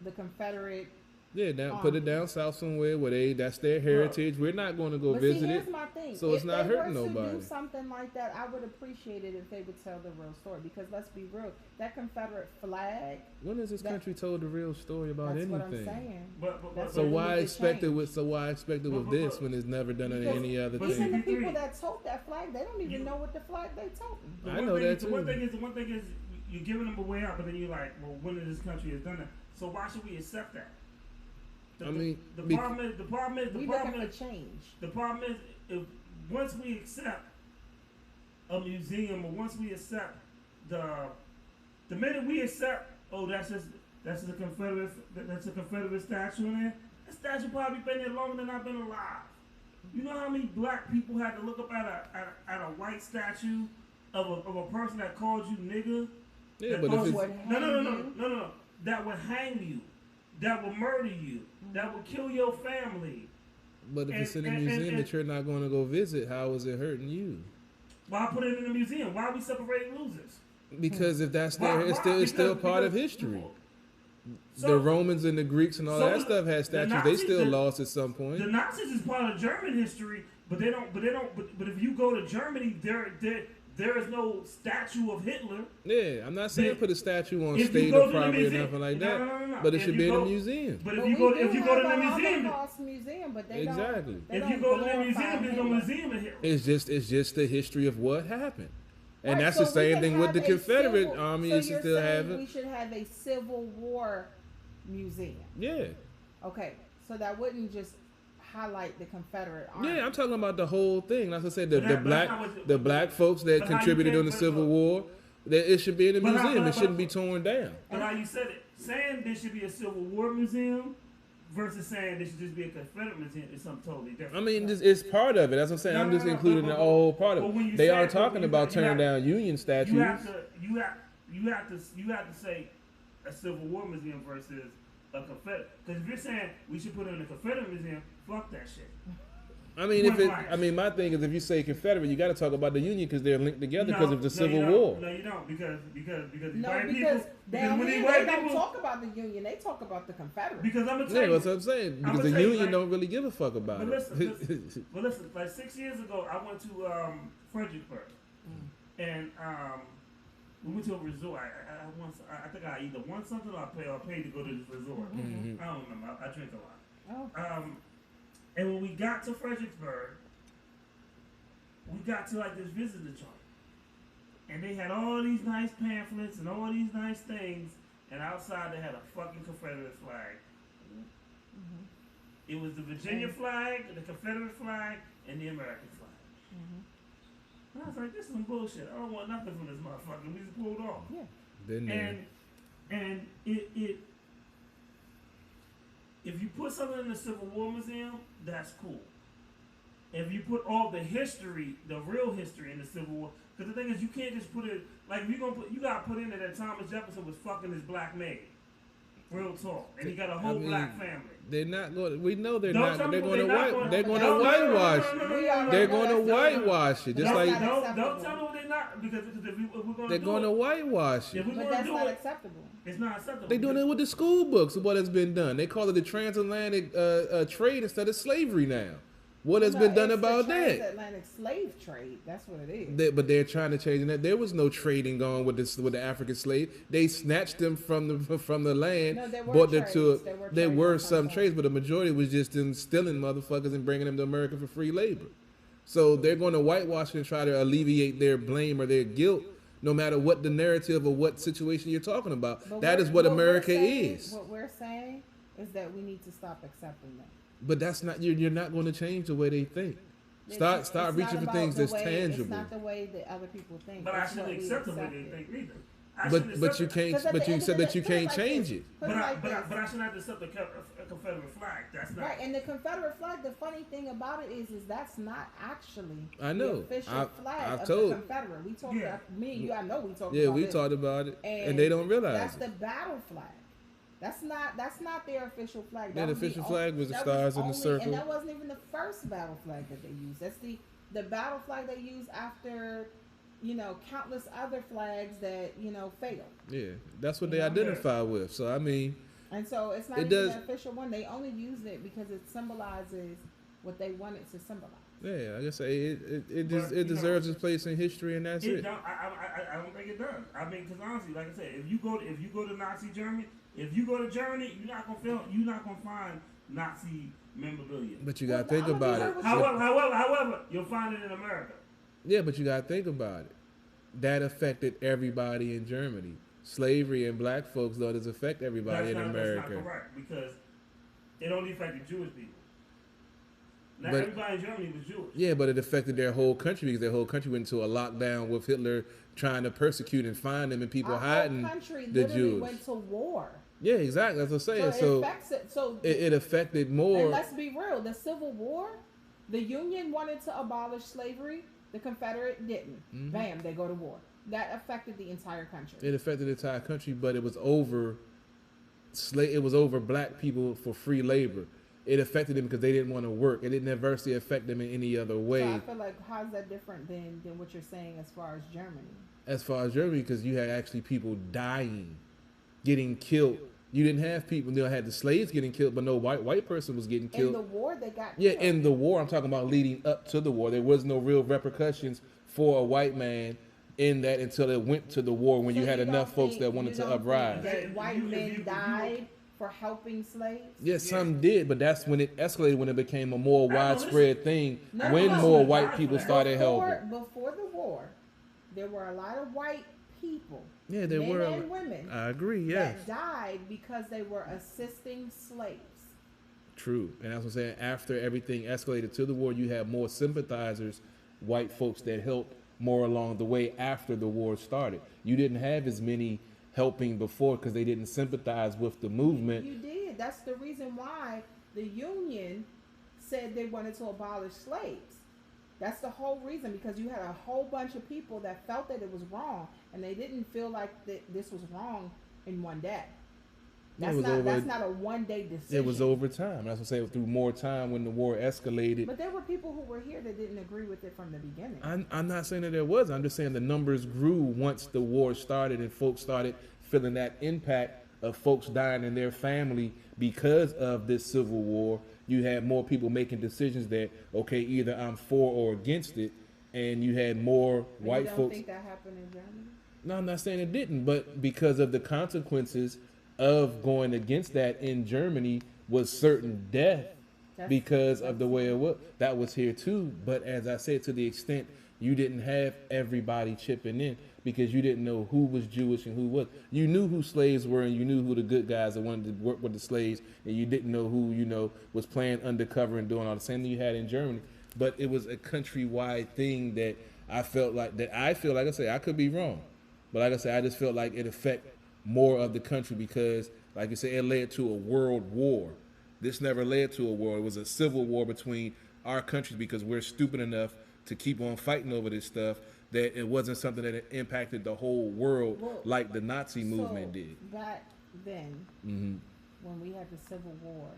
the Confederate. Yeah, now put it down south somewhere where that's their heritage. We're not going to go But visit see, it. here's my thing. so it's If not they hurting were to nobody. do something like that, I would appreciate it if they would tell the real story. Because let's be real, that Confederate flag. When has this that- country told the real story about That's anything? what I'm saying. But That's So what why needs to expect it change. with But- this when it's never done on Because any other but thing? Even the CP3 people that told that flag, they don't even You- know what the flag they told. The I one know thing that is- The one too. thing is, you're giving them a way out, but then you're like, well, when this country has done that, so why should we accept that? I mean, the bec- problem is, We looking for change. the problem is, if once we accept a museum, or once we accept the minute we accept, oh, that's a Confederate statue in there. That statue probably been there longer than I've been alive. You know how many black people had to look up at a white statue of a person that called you nigga? Yeah, That but if goes- it's, Would no, hang you. no, that would hang you, that would murder you, that would kill your family. but if it's in a and- museum and- that you're not going to go visit, how is it hurting you? Why put it in a museum? Why are we separating losers? Because if that's Why- there, it's why? still Because- part of because- history. So- The Romans and the Greeks and all so that stuff had the statues. They Nazis still did- lost at some The point. Nazis is part of German history, but if you go to Germany, there is no statue of Hitler. Yeah, I'm not saying If- put a statue on if you state go or to the property or museum- nothing like no, that. no. But it If should you be in a go- museum. But But if you go do to the have a museum, Holocaust museum, but they Exactly. don't. They if don't you go to the glorify museum, there's no Hitler. museum of Hitler. It's just the history of what happened. And Right, that's so the we same can thing with the have a Confederate civil- Army. So It should you're still saying have we it. should have a Civil War museum. Yeah. Okay, so that wouldn't just highlight the Confederate Army. Yeah, I'm talking about the whole thing. Like I said, the, But the that- black that's not what- the black folks that but how you contributed can't on the put- Civil War, that it should be in a But how- museum. but- It shouldn't be but- torn down. But how you said it, saying there should be a Civil War museum versus saying there should just be a Confederate museum is something totally different. I mean, it's part of it. That's what I'm saying. I'm No, just no, no, including but- the whole part of but when it. you They say are it, talking you about have- tearing down Union statues. you have to say a Civil War museum versus a Confederate. Because if you're saying we should put it in a Confederate museum, fuck that shit. I mean, Point blank. my thing is, if you say Confederate, you got to talk about the Union because they're linked together because of the Civil you don't. War. No, you don't, because No, white because people, down when here white they don't people, talk about the Union. They talk about the Confederates. because I'm gonna tell Yeah, you, that's what I'm saying. I'ma Because the tell you, Union like- don't really give a fuck about but it. listen, like 6 years ago, I went to Fredericksburg, and we went to a resort. I think I either won something or I paid to go to this resort. Mhm. I don't remember. I drink a lot. Oh, And when we got to Fredericksburg, we got to like this visitor joint, and they had all these nice pamphlets and all these nice things, and outside they had a fucking Confederate flag. It was the Virginia flag, the Confederate flag, and the American flag. And I was like, this is some bullshit. I don't want nothing from this motherfucker. We just pulled off. yeah. Been there. And it if you put something in the Civil War Museum, that's cool. If you put all the history, the real history in the Civil War, because the thing is, you can't just put it like if you gonna put, you gotta put in there that Thomas Jefferson was fucking his black maid, real talk, and he got a whole black family. They're not going. We know they're Don't not. tell me They're going to they're not white. gonna- They're going No, to no, no, no, whitewash. no, no, no, We are no, They're no, going to no, no, no. whitewash it. Just That's like not Don't acceptable. tell me they're not, because if we're gonna they're do going to it, whitewash if it. we're But gonna that's do not it, acceptable. it's not acceptable. They're doing it with the school books. What has been done? They call it the transatlantic trade instead of slavery now. What has No, been done it's about the that? transatlantic slave trade. That's what it is. But they're trying to change that. There was no trading going with this with the African slave. They snatched them from the land, No, there were brought them to. trades. There were There trades were at some some trades, but the majority was just them stealing motherfuckers and bringing them to America for free labor. So they're going to whitewash and try to alleviate their blame or their guilt, no matter what the narrative or what situation you're talking about. But That we're- is what we're America saying- is. What we're saying is that we need to stop accepting them. But that's not you're not going to change the way they think. Start It's reaching not for about things the that's way- tangible. It's not the way that other people think. But I It's what shouldn't we accept the way accept they it. think neither. I shouldn't But accept you it. can't. 'Cause at But the you end said of the that you day, put it can't like change this. it. Put it like this. But I shouldn't have to accept a Confederate flag. That's not Right, and the Confederate flag, the funny thing about it is that's not actually I know. the official I've flag of told- the Confederate. We talked Yeah. about, me and you, I know we talked Yeah, about we this. talked about it, And and they don't realize That's it. the battle flag. That's not their official flag. Yeah, the was official o- flag was the that stars in the only- circle. And that wasn't even the first battle flag that they used. That's the battle flag they used after, countless other flags that, failed. Yeah, that's what they Yeah. identify with. So I mean, And so it's not It even does- the official one. They only used it because it symbolizes what they wanted to symbolize. yeah, like I say, it But, you deserves know, its place in history, and that's It it. don't, I don't think it does. I mean, because honestly, like I said, if you go to Nazi Germany, you're not gonna find Nazi memorabilia. But you gotta Well, think I'm gonna about be it. honest with However, you'll find it in America. Yeah, but you gotta think about it. That affected everybody in Germany. Slavery and black folks, though, does affect everybody in America. That's not correct, because it only affected Jewish people. Not But- everybody in Germany was Jewish. Yeah, but it affected their whole country because their whole country went into a lockdown with Hitler trying to persecute and find them and people Our hiding whole country the literally Jews. went to war. Yeah, exactly. That's what I'm saying. So it So affects it. So it affected and more. let's be real, the Civil War, the Union wanted to abolish slavery, the Confederate didn't. Mm-hmm. Bam, they go to war. That affected the entire country. It affected the entire country, but it was over. It was over black people for free labor. It affected them because they didn't want to work. It didn't adversely affect them in any other So I way. feel like how's that different than what you're saying as far as Germany? As far as Germany, because you had actually people dying, getting killed. You didn't have people. You had the slaves getting killed, but no white person was getting In killed. the war, they got Yeah, killed. in the war, I'm talking about leading up to the war. There was no real repercussions for a white man in that until it went to the war when So you had don't enough folks think- that wanted you to don't think uprise. that white If you- men if you- died for helping slaves? Yes, some did, but that's when it escalated, when it became a more I know, widespread thing, No, when no, more no, white no, people no. started before, helping. Before the war, there were a lot of white people, Yeah, there men were. and women, I agree, yes. that died because they were assisting slaves. True. And that's what I'm saying. After everything escalated to the war, you have more sympathizers, white folks that helped more along the way after the war started. You didn't have as many helping before because they didn't sympathize with the movement. You did. That's the reason why the Union said they wanted to abolish slaves. That's the whole reason, because you had a whole bunch of people that felt that it was wrong, and they didn't feel like that this was wrong in one day. That's was not over. that's not a one-day decision. It was over time. That's what I'm saying. Through more time when the war escalated. But there were people who were here that didn't agree with it from the beginning. I'm not saying that there was. I'm just saying the numbers grew once the war started and folks started feeling that impact of folks dying in their family because of this civil war. You had more people making decisions that, okay, either I'm for or against it, and you had more But white you don't folks. think that happened in Germany? No, I'm not saying it didn't, but because of the consequences of going against that in Germany was certain death because of the way it was. That was here too. But as I said, to the extent you didn't have everybody chipping in because you didn't know who was Jewish and who was. You knew who slaves were and you knew who the good guys that wanted to work with the slaves, and you didn't know who, was playing undercover and doing all the same thing you had in Germany. But it was a countrywide thing that I feel like I say, I could be wrong. But like I said, I just felt like it affect more of the country because, like you said, it led to a world war. This never led to a war. It was a civil war between our countries because we're stupid enough to keep on fighting over this stuff that it wasn't something that impacted the whole world like the Nazi movement did. Back then, when we had the Civil War,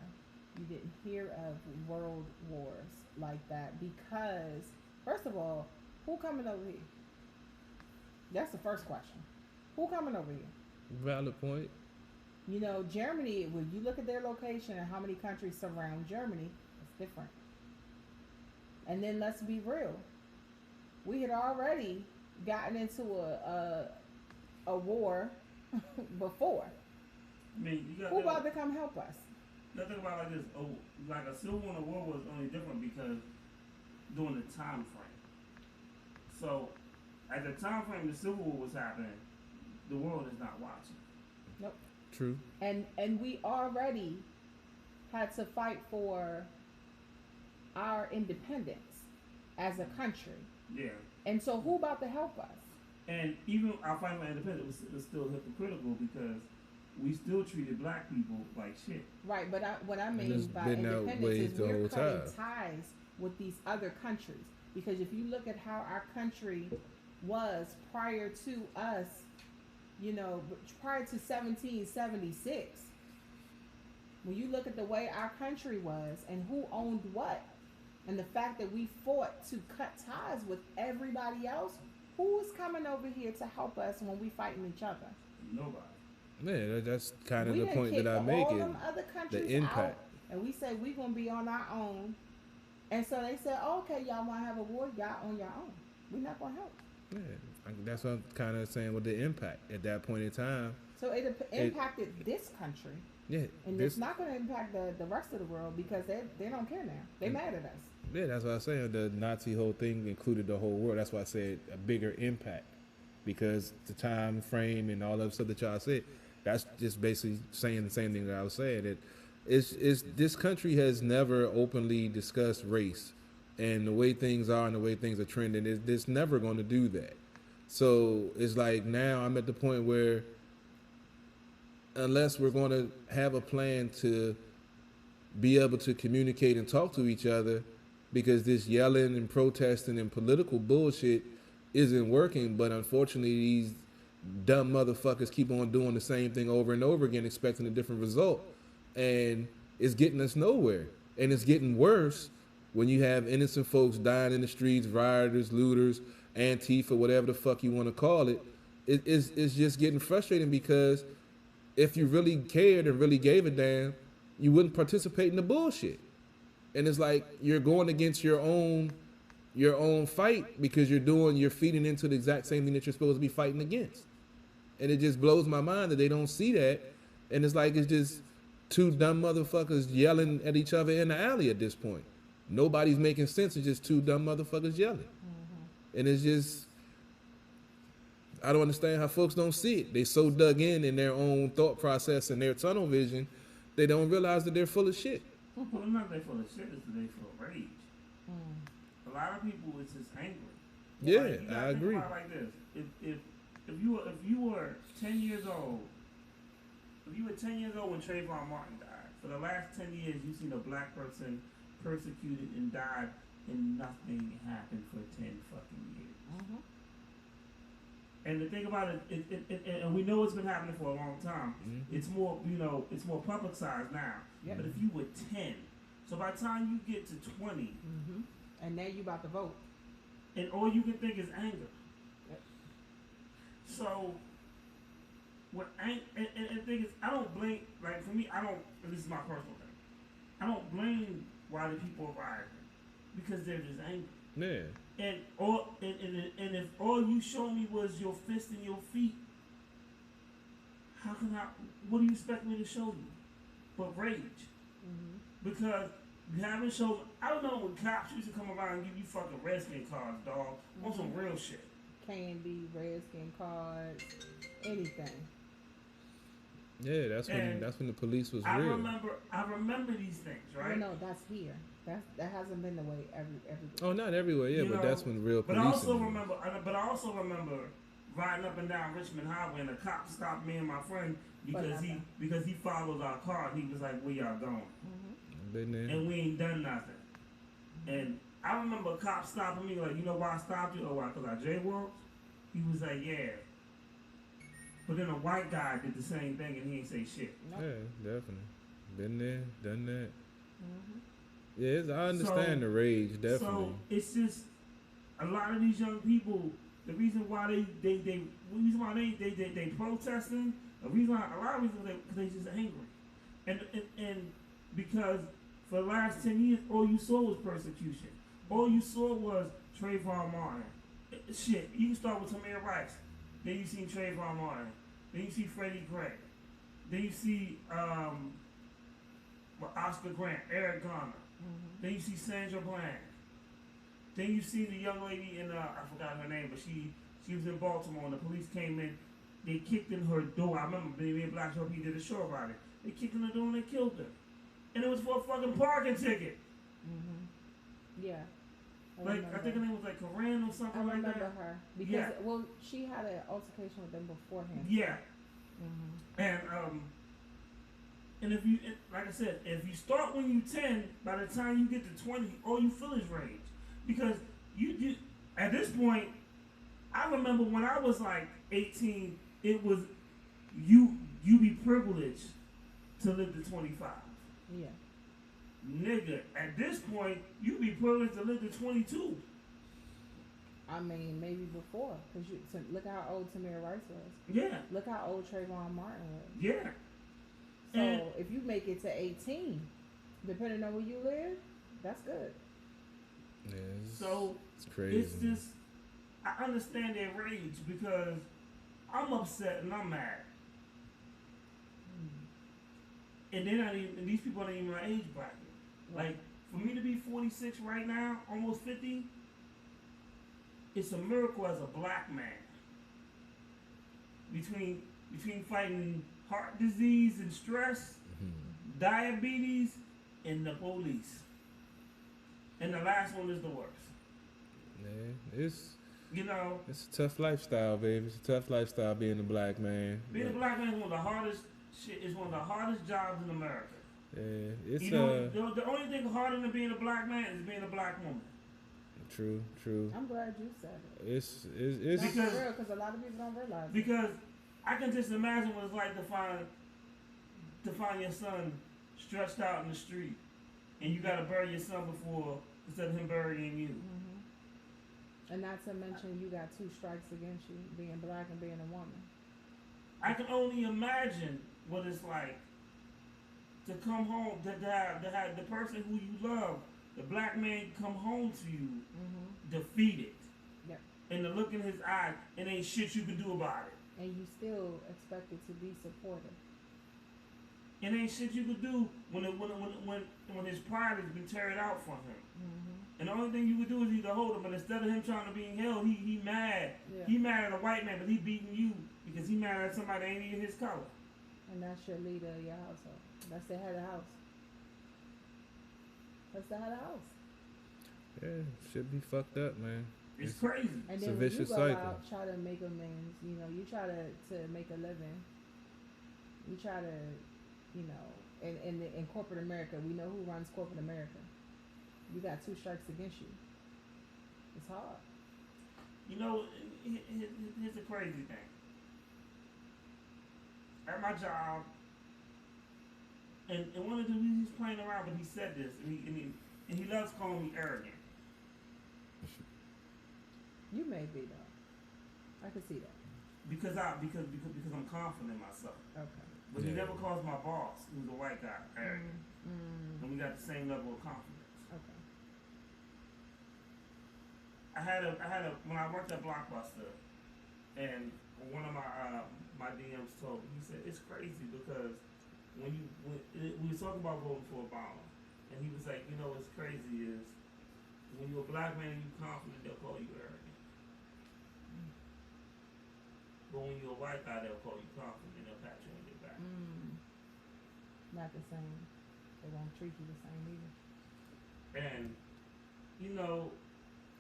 you didn't hear of world wars like that because, first of all, who coming over here? That's the first question. Who coming over here? Valid point. Germany, when you look at their location and how many countries surround Germany, it's different. And then let's be real. We had already gotten into a war before. I mean, you got Who about to come help us? You got to think about it like this. Like a civil war and a war was only different because during the time frame. So, at the time frame the Civil War was happening, the world is not watching. Nope. True. And we already had to fight for our independence as a country. Yeah. And so who about to help us? And even our fight for independence was still hypocritical because we still treated black people like shit. Right, but what I mean it's by been that independence way is the we're whole cutting time. ties with these other countries. Because if you look at how our country was prior to us, prior to 1776, when you look at the way our country was and who owned what, and the fact that we fought to cut ties with everybody else, who is coming over here to help us when we fighting each other? Nobody. Yeah, that's kind of We the done point that kicked I make. all Is them other countries the impact. out, and we said we're gonna be on our own. And so they said, oh, okay, y'all want to have a war? Y'all on your own. We're not going to help. Yeah, that's what I'm kind of saying with the impact at that point in time. So it impacted this country. Yeah, And it's not going to impact the rest of the world because they don't care now. They mad at us. Yeah, that's what I was saying. The Nazi whole thing included the whole world. That's why I said a bigger impact because the time frame and all that stuff that y'all said, that's just basically saying the same thing that I was saying. That it's this country has never openly discussed race and the way things are and the way things are trending. It's never going to do that. So it's like now I'm at the point where unless we're going to have a plan to be able to communicate and talk to each other, because this yelling and protesting and political bullshit isn't working, but unfortunately these dumb motherfuckers keep on doing the same thing over and over again expecting a different result, and it's getting us nowhere. And it's getting worse when you have innocent folks dying in the streets, rioters, looters, Antifa, whatever the fuck you want to call it. It's just getting frustrating because if you really cared and really gave a damn, you wouldn't participate in the bullshit. And it's like you're going against your own fight because you're feeding into the exact same thing that you're supposed to be fighting against. And it just blows my mind that they don't see that. And it's like it's just two dumb motherfuckers yelling at each other in the alley at this point. Nobody's making sense. It's just two dumb motherfuckers yelling. And it's just, I don't understand how folks don't see it. They so dug in their own thought process and their tunnel vision, they don't realize that they're full of shit. Well, not they full of shit, it's they full of rage. A lot of people is just angry. Yeah, Like, you gotta I think agree. about it like this. If you were 10 years old, when Trayvon Martin died, for the last 10 years you've seen a black person persecuted and died and nothing happened for 10 fucking years. And the thing about and we know it's been happening for a long time. Mhm. It's more, it's more publicized now. Yep. But if you were 10, so by the time you get to 20, Mm-hmm. And now you about to vote. and all you can think is anger. Yep. So, and the thing is, I don't blame, like for me, and this is my personal thing, I don't blame why the people are rioting, because they're just angry. Yeah. And if all you show me was your fist and your feet, what do you expect me to show you? But rage. Mm-hmm. Because you haven't shown, I don't know when cops used to come around and give you fucking redskin cards, dog, on some real shit. Candy, redskin cards, anything. Yeah, that's And when the police was I real. remember these things, right? Well, no, that's here. That hasn't been the way everywhere. Oh, not everywhere, yeah, You but know, that's when real But policing. I also remember riding up and down Richmond Highway, and the cop stopped me and my friend because he followed our car. And he was like, "Where y'all going?" Mm-hmm. Been there. And we ain't done nothing. And I remember a cop stopping me, like, "You know why I stopped you? Oh, why? Because I jaywalked?" He was like, "Yeah." But then a white guy did the same thing, and he ain't say shit. Nope. Yeah, definitely. Been there, done that. Mm-hmm. Yeah, I understand the rage, definitely. So it's just a lot of these young people. The reason why they protesting. A lot of reasons because they just angry, and because for the last 10 years, all you saw was persecution. All you saw was Trayvon Martin. Shit, you can start with Tamir Rice. Then you see Trayvon Martin. Then you see Freddie Gray. Then you see Oscar Grant, Eric Garner. Mm-hmm. Then you see Sandra Bland. Then you see the young lady in I forgot her name, but she was in Baltimore, and the police came in. They kicked in her door. I remember me and Black Show, he did a show about it. They kicked in the door and they killed her, and it was for a fucking parking ticket. Mm-hmm. Yeah. I think her name was like Corinne or I something like remember that. her because Yeah. well, she had an altercation with them beforehand. Yeah, Mm-hmm. and if you, like I said, if you start when you 10, by the time you get to 20, all you feel is rage, because you at this point, I remember when I was like 18, it was you be privileged to live to 25. Yeah. Nigga, at this point, you be privileged to live to 22. I mean, maybe before, because look how old Tamir Rice was. Yeah, Look how old Trayvon Martin was. yeah. So And- if you make it to 18, depending on where you live, that's good. Yeah, So it's crazy. it's just, I understand their rage because I'm upset and I'm mad. And they're not even, and these people aren't even my age bracket. Like, for me to be 46 right now, almost 50, it's a miracle as a black man. Between fighting heart disease and stress, Mhm. diabetes, and the police. And the last one is the worst. Yeah, it's It's a tough lifestyle, baby. It's a tough lifestyle being a black man. being a black man is one of the hardest jobs in America. Yeah, it's the only thing harder than being a black man is being a black woman. true. I'm glad you said it. It's That's Because- for real, because a lot of people don't realize it. Because I can just imagine what it's like to find your son stretched out in the street, and you gotta bury your son instead of him burying you. Mm-hmm. And not to mention, you got 2 strikes against you, being black and being a woman. I can only imagine what it's like to come home, to have the person who you love, the black man, come home to you Mm-hmm. defeated. Yep. And the look in his eye, and ain't shit you can do about it. And you still expected to be supportive. And ain't shit you could do when his pride has been teared out from him. Mm-hmm. And the only thing you could do is either hold him, but instead of him trying to be held, he mad. Yeah. He mad at a white man, but he beating you because he mad at somebody that ain't even his color. And that's your leader of your household. That's the head of the house. That's the head of the house. yeah, should be fucked up, man. It's crazy. And It's then a when you vicious go cycle. out, try to make amends, you try to make a living. You try to, in corporate America, we know who runs corporate America. You got 2 strikes against you. It's hard. You know, here's the crazy thing. At my job, and one of the he's playing around, but he said this, and he loves calling me arrogant. You may be though. I can see that. Because I'm confident in myself. Okay. But he Yeah. never calls my boss, who's a white guy, arrogant. Mm, And we got the same level of confidence. okay. I had a when I worked at Blockbuster, and one of my DMs told me, he said it's crazy because when we was talking about voting for Obama, and he was like, you know what's crazy is when you're a black man and you're confident, they'll call you arrogant. But when you're a white guy, they'll call you confident and they'll pat you on your back. Not the same. They won't treat you the same either. And you know,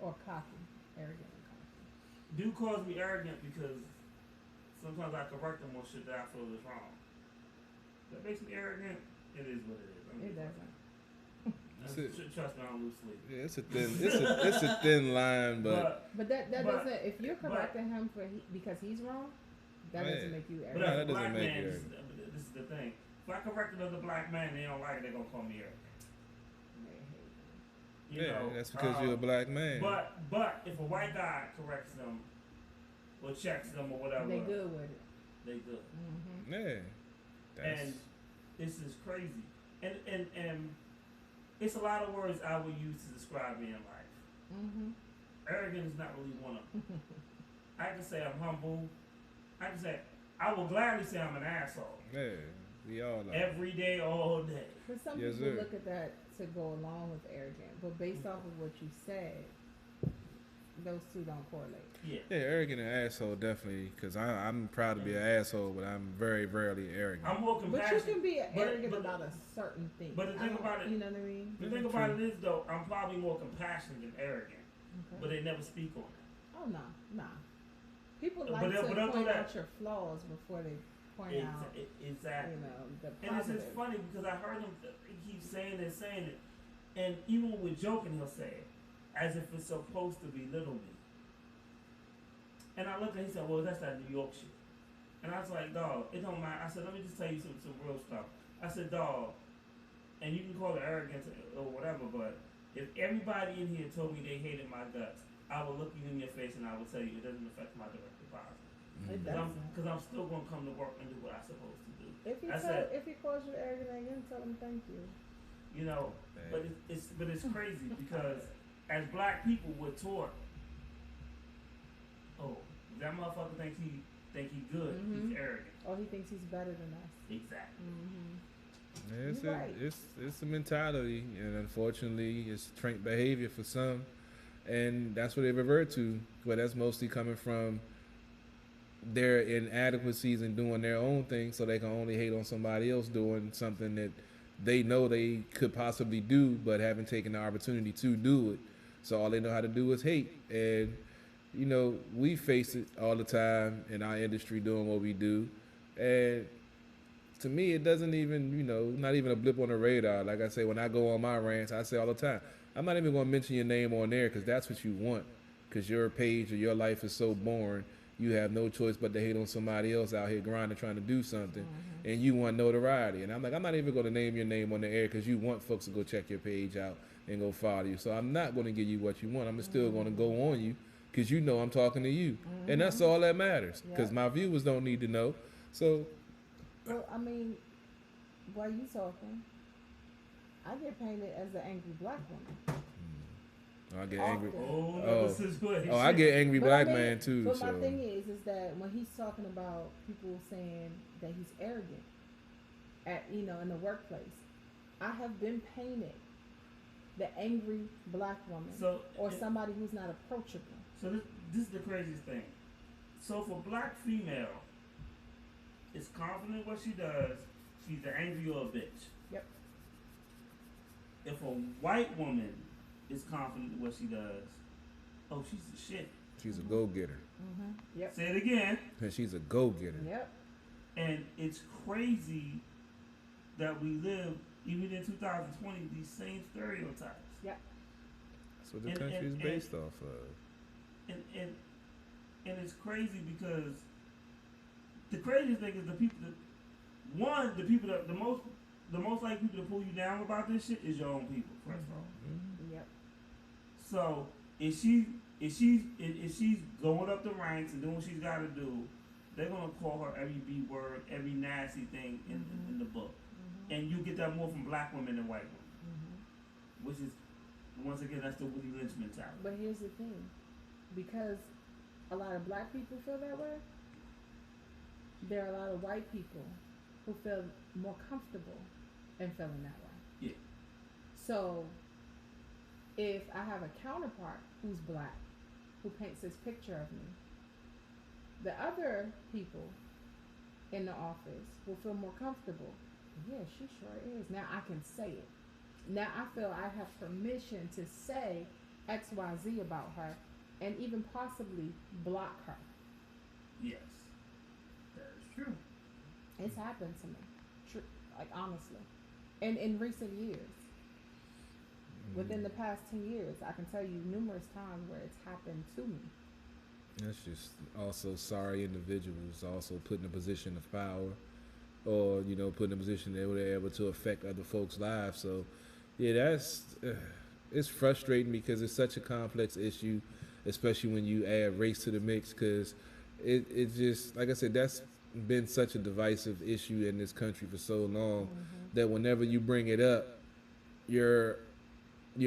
Or cocky, arrogant and cocky. dude calls me arrogant because sometimes I correct him on shit that I feel is wrong. That makes me arrogant. It is what it is. It doesn't. Trust me, I don't lose sleep. Yeah, it's a thin line, but But that But- doesn't. If you're correcting him because he's wrong, that Yeah. doesn't make you But No, arrogant. as that a doesn't black make man, you this is the thing. If I correct another black man, they don't like it. They're gonna call me arrogant. You yeah, know, that's because you're a black man. But if a white guy corrects them or checks them or whatever, They good with it. They good. Mm-hmm. Yeah, that's And this is crazy. And it's a lot of words I would use to describe me in life. Mm-hmm. Arrogant is not really one of them. I can say I'm humble. I will gladly say I'm an asshole. yeah. We all are. Every day, all day. But some Yes, people sir. look at that to go along with arrogant. But based off of what you said, those two don't correlate. Yeah. Yeah, arrogant and asshole definitely. Because I'm proud to be an asshole, but I'm very rarely arrogant. I'm more But you compassionate. can be But- arrogant but- about a certain thing. but the thing I don't- about it- you know what I mean? The thing about it is, though, I'm probably more compassionate than arrogant, Okay. but they never speak on it. Oh no, nah. People But like they'll- to but they'll do point that. out your flaws before they point out, Exactly. you know, the And it's positive. just funny because I heard him keep saying it, and even when we're joking, he'll say it as if it's supposed to belittle me. And I looked at him, he said, "Well, that's that New York shit." And I was like, "Dog, it don't matter." I said, "Let me just tell you some real stuff." I said, "Dog, and you can call it arrogance or whatever, but if everybody in here told me they hated my guts, I would look you in your face and I would tell you it doesn't affect my direct deposit. It Mhm. doesn't. Because I'm still going to come to work and do what I'm supposed to do. If he calls you arrogant again, tell him thank you. You know, but it's crazy because as black people we're taught, oh, that motherfucker think he good, Mhm. he's arrogant. Or he thinks he's better than us. Exactly. Mm-hmm. Yeah, You're right. it's a mentality, and unfortunately, it's trained behavior for some, and that's what they revert to. But that's mostly coming from their inadequacies and doing their own thing, so they can only hate on somebody else doing something that they know they could possibly do, but haven't taken the opportunity to do it. So all they know how to do is hate, and you know we face it all the time in our industry doing what we do, and to me, it doesn't even, not even a blip on the radar. Like I say, when I go on my rants, I say all the time, I'm not even going to mention your name on there because that's what you want. Because your page or your life is so boring, you have no choice but to hate on somebody else out here grinding, trying to do something, and you want notoriety. And I'm like, I'm not even going to name your name on the air because you want folks to go check your page out and go follow you. So I'm not going to give you what you want. I'm still going to go on you because you know I'm talking to you. And that's all that matters because Yeah. my viewers don't need to know. So Well, I mean, while you talking, I get painted as the angry black woman. I get angry. Often. Oh, Oh. no, situation. Oh, I get angry But black I mean, man too. But So my thing is that when he's talking about people saying that he's arrogant in the workplace, I have been painted the angry black woman So, or somebody who's not approachable. So this is the craziest thing. So for black female, is confident in what she does, she's the angry or a bitch. Yep. If a white woman is confident in what she does, oh, she's the shit. she's a go getter. Mm-hmm. Yep. Say it again. She's a go getter. Yep. And it's crazy that we live, even in 2020, these same stereotypes. Yep. That's what the And- country is and- based off of. And it's crazy because the craziest thing is the people that the most likely people to pull you down about this shit is your own people. First of all. Yep. So if she's going up the ranks and doing what she's got to do, they're gonna call her every B word, every nasty thing in the book, and you get that more from black women than white women, which is once again that's the Willie Lynch mentality. But here's the thing, because a lot of black people feel that way, there are a lot of white people who feel more comfortable in feeling that way. Yeah. So if I have a counterpart who's black, who paints this picture of me, the other people in the office will feel more comfortable. Yeah, she sure is. Now I can say it. Now I feel I have permission to say X, Y, Z about her, and even possibly block her. Yes, that is true. It's happened to me, like honestly, and in recent years. Within the past 10 years, I can tell you numerous times where it's happened to me. That's just also sorry individuals also put in a position of power, or put in a position that they're able to affect other folks' lives. So, yeah, that's it's frustrating because it's such a complex issue, especially when you add race to the mix. Because it just, like I said, that's been such a divisive issue in this country for so long that whenever you bring it up, you're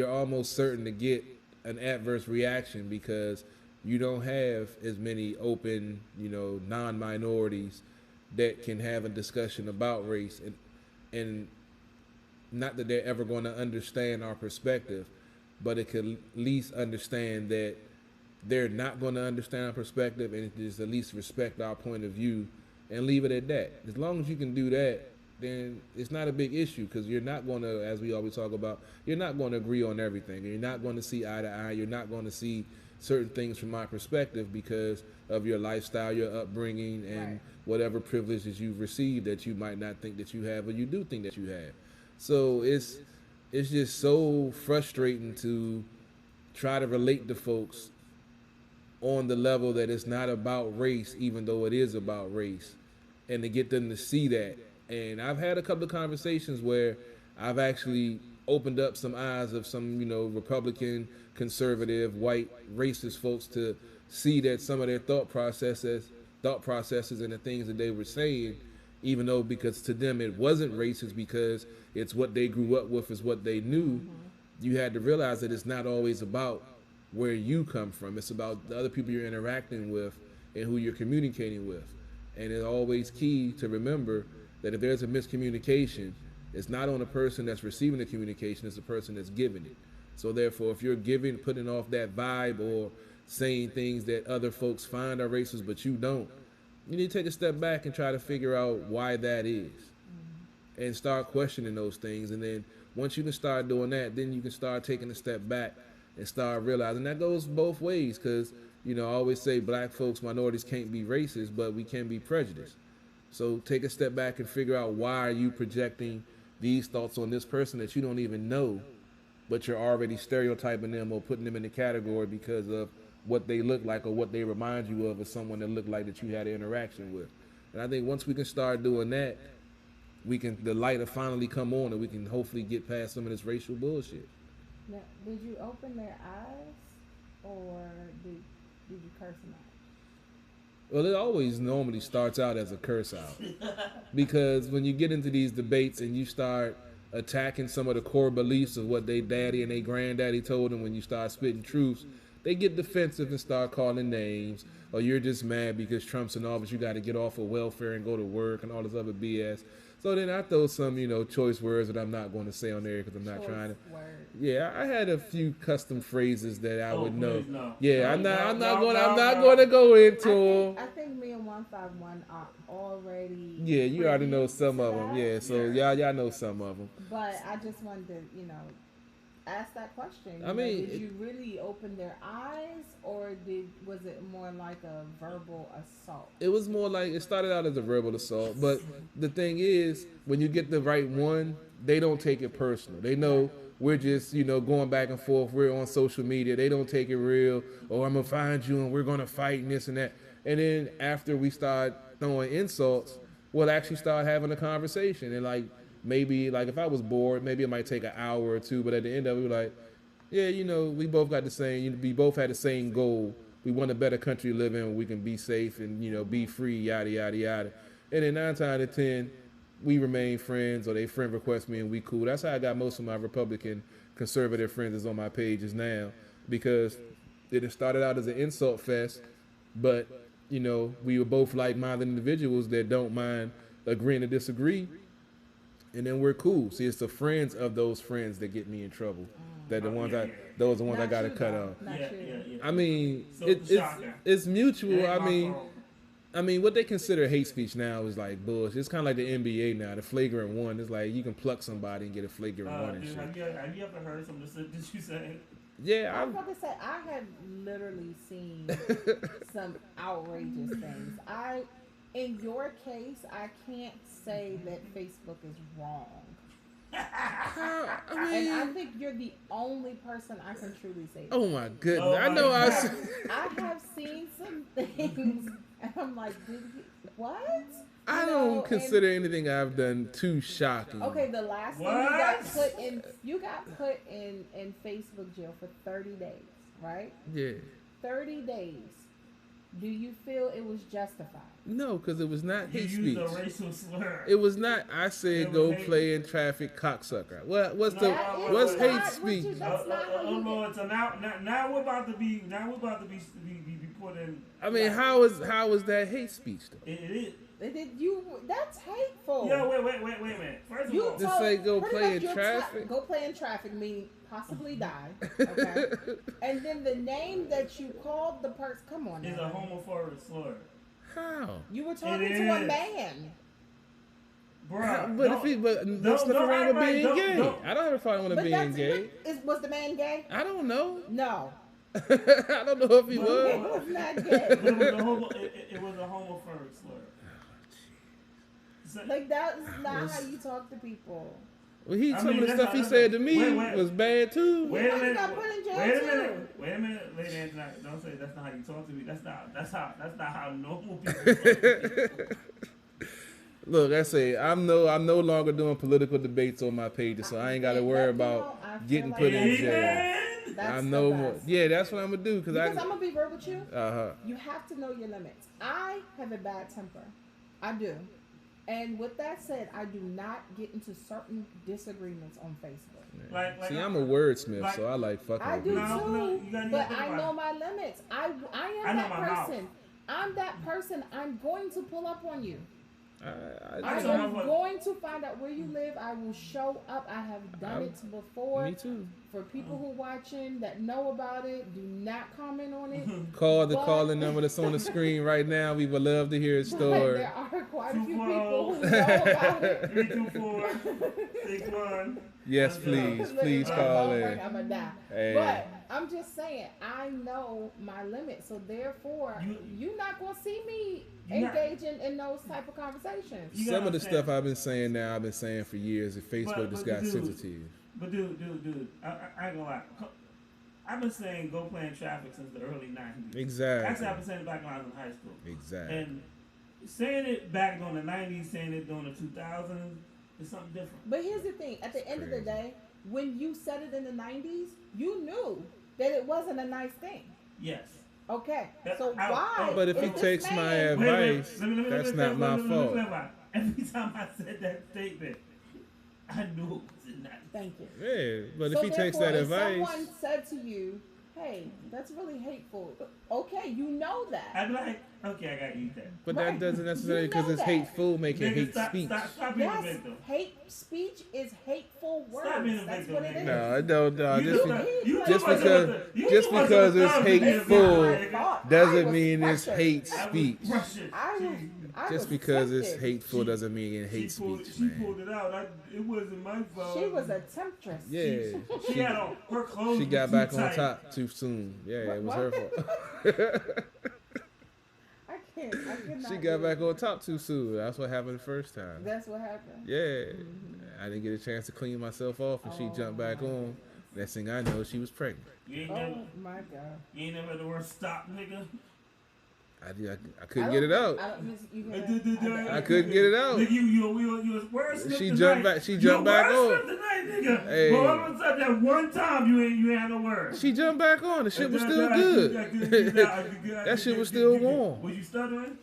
almost certain to get an adverse reaction because you don't have as many open, non-minorities that can have a discussion about race, and not that they're ever going to understand our perspective, but it could at least understand that they're not going to understand our perspective and just at least respect our point of view and leave it at that. As long as you can do that, then it's not a big issue because you're not going to, as we always talk about, you're not going to agree on everything. You're not going to see eye to eye. You're not going to see certain things from my perspective because of your lifestyle, your upbringing, and whatever privileges you've received that you might not think that you have or you do think that you have. So it's just so frustrating to try to relate to folks on the level that it's not about race, even though it is about race, and to get them to see that. And I've had a couple of conversations where I've actually opened up some eyes of some, Republican, conservative, white, racist folks to see that some of their thought processes and the things that they were saying, even though because to them it wasn't racist because it's what they grew up with, is what they knew, you had to realize that it's not always about where you come from. It's about the other people you're interacting with and who you're communicating with. And it's always key to remember that if there's a miscommunication, it's not on the person that's receiving the communication, it's the person that's giving it. So therefore, if you're putting off that vibe or saying things that other folks find are racist but you don't, you need to take a step back and try to figure out why that is and start questioning those things. And then once you can start doing that, then you can start taking a step back and start realizing that goes both ways because, I always say black folks, minorities can't be racist, but we can be prejudiced. So take a step back and figure out why are you projecting these thoughts on this person that you don't even know, but you're already stereotyping them or putting them in the category because of what they look like or what they remind you of as someone that looked like that you had an interaction with. And I think once we can start doing that, the light will finally come on and we can hopefully get past some of this racial bullshit. Now, did you open their eyes or did you curse them out? Well, it always normally starts out as a curse out because when you get into these debates and you start attacking some of the core beliefs of what they daddy and they granddaddy told them, when you start spitting truths, they get defensive and start calling names, or you're just mad because Trump's in office, you got to get off of welfare and go to work and all this other BS. So then I throw some, choice words that I'm not going to say on there because I'm not trying to. Yeah, I had a few custom phrases that I would know. No. Yeah, I'm not going to go into them. I think me and 151 are already. Yeah, you already know some of them. Yeah, so y'all know some of them. But I just wanted to, ask that question. I mean, did you really open their eyes, or was it more like a verbal assault? It was more like, it started out as a verbal assault, but the thing is, when you get the right one, they don't take it personal. They know we're just, you know, going back and forth. We're on social media. They don't take it real. Or I'm going to find you and we're going to fight and this and that. And then after we start throwing insults, we'll actually start having a conversation. And like, maybe like if I was bored, maybe it might take an hour or two. But at the end of it, we're like, yeah, you know, we both got the same, we both had the same goal. We want a better country to live in where we can be safe and, you know, be free, yada, yada, yada. And then 9 times out of 10, we remain friends, or they friend request me and we cool. That's how I got most of my Republican conservative friends is on my pages now, because it started out as an insult fest, but, you know, we were both like-minded individuals that don't mind agreeing to disagree, and then we're cool. See, it's the friends of those friends that get me in trouble. That the ones those are the ones I Not got to you, cut though. off. Not Yeah, you. yeah. I mean, So shocking. it's mutual. It ain't I my mean, fault. what they consider hate speech now is like bullshit. It's kind of like the NBA now. The flagrant one is like you can pluck somebody and get a flagrant one and Dude, shit. have you ever heard some of the stuff that you said? Yeah, I was about to say, I have literally seen some outrageous things. In your case, I can't say that Facebook is wrong. And I think you're the only person I can truly say that. oh my goodness, Oh I my know I. God. I have seen some things, and I'm like, what? I You don't know, consider anything I've done too shocking. Okay, the last What? one you got put in Facebook jail for 30 days, right? Yeah. 30 days. Do you feel it was justified? No, because it was not You hate used speech. a racial slur. It was not. I It said was go hate. play in traffic, cocksucker. What's No, the that is what's not hate what speech? you- That's not how you Lord, so now we're about to be put in. I mean, how is that hate speech though? It is. That's hateful. Yeah, wait a minute. First of You all, Just say go pretty play much in your traffic? go play in traffic, meaning possibly die. Okay. And then the name that you called the person, come on is a now. homophobic slur, How? You were talking It to a is. man. bruh. But there's nothing don't wrong act with like- being don't- gay. don't- I don't have a problem with But being that's gay. was the man gay? I don't know. No. I don't know if he He was. was not But gay. it was a homophobic slur. So- Like that's not how you talk to people. Well, I some mean, of the that's stuff not- he that's said not- to me wait. was bad too. Wait a He minute. got put in jail Wait a too. minute. Wait a minute, lady Angela. Don't say that's not how you talk to me. That's not how normal people talk to people. Look, I say I'm no longer doing political debates on my pages, so I ain't got to worry about I feel getting like put in that's jail. Amen. That's I'm the no more. best. Yeah, that's what I'm gonna do Because I'm gonna be real with you. uh-huh. You have to know your limits. I have a bad temper. I do. And with that said, I do not get into certain disagreements on Facebook. Like, See, I'm a wordsmith, like- so I like fucking I with do people. No, too, you gotta but think I about know it. my limits. I am I know that my mouth. person. I'm that person. I'm going to pull up on you. I I know am my- going to find out where you live. I will show up. I have done it before. Me too. For people who watching that know about it, do not comment on it. Call the But- calling number that's on the screen right now. We would love to hear a But story. there are quite a few 240. people who know about it. 324-61. Yes, please, please call in. I'm gonna die. Hey. But I'm just saying, I know my limits, so therefore, you're not gonna see me You not- engaging in those type of conversations. You Some of the understand. stuff I've been saying now, I've been saying for years. If Facebook But- just but got dude, sensitive. But dude, I ain't gonna lie. I've been saying go play in traffic since the early 90s. Exactly. Actually, I've been saying it back when I was in high school. Exactly. And saying it back during the 90s, saying it during the 2000s is something different. But here's the thing: at the end of the Crazy. day, when you said it in the '90s, you knew that it wasn't a nice thing. Yes. Okay, That- so I- why? But if is he this takes my man- advice, Let me that's clarify, not my let me fault. clarify. Every time I said that statement, I knew it was nice. Thank you. Yeah, but So if he takes therefore, that if advice, someone said to you, "Hey, that's really hateful," okay, you know that. I'd be like, okay, I gotta eat that. but Right. that doesn't necessarily You because know it's that. hateful making Nigga, hate stop, speech. stop being a Yes, victim. hate speech is hateful words. Stop being a That's victim, what it is. nigga. No, You just too much- you just too much because- of a- you just too much because of a it's thug to be a hateful victim, nigga. I doesn't was mean it's pressured. hate I was speech. Russian. I Just was because it's tempted. hateful doesn't mean it's hate She pulled speech, man. it out. It wasn't my fault. She was a temptress. Yeah, She had on her clothes. she got were back too on tight. top too soon. Yeah, it was What? her fault. I can't. I cannot. She do got it. back on top too soon. That's what happened the first time. That's what happened. Yeah, I didn't get a chance to clean myself off, and she jumped back on. Next thing I know, she was pregnant. You ain't Oh never, my God. you ain't never had the word stop, nigga. I couldn't get it out. I couldn't get it out. Nigga, you word slipped She tonight. jumped back. She jumped back Your word on. slipped tonight, nigga. Hey. But all of a sudden, that one time you ain't had no word. She jumped back on. The shit was still good. That shit was still warm. Was you stuttering?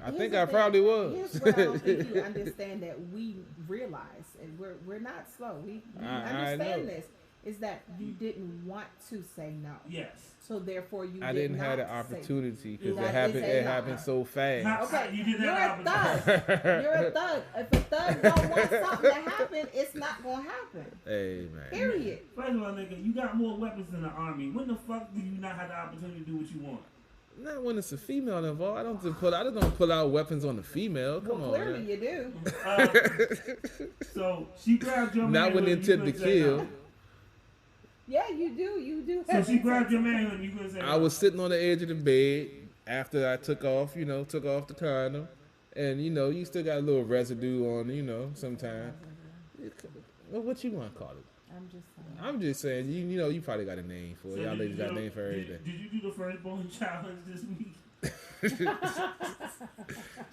I think I probably was. Here's what I don't think you understand that we realize, and we're not slow. We I know. understand this. Is that you didn't want to say no. Yes. So therefore you I didn't have the opportunity because That it happened. is a It lie. happened so fast. Okay, You didn't you're have a the opportunity. thug. You're a thug. If a thug don't want something to happen, it's not gonna happen. Hey man. Period. First of all, nigga, you got more weapons than the army. When the fuck do you not have the opportunity to do what you want? Not when it's a female involved. I don't pull out weapons on the female. Come Well, on. clearly Man. you do. So she grabbed your Not man. when you intent to couldn't say kill. no. Yeah, you do. You do. So have she grabbed your intent. man and you couldn't say I no. was sitting on the edge of the bed after I took off the condom, and you still got a little residue on, sometimes. Well, what you want to call it? I'm just saying. I'm just saying, you probably got a name for it. So Y'all did ladies you got do- names for everything. Did you do the firstborn challenge this week?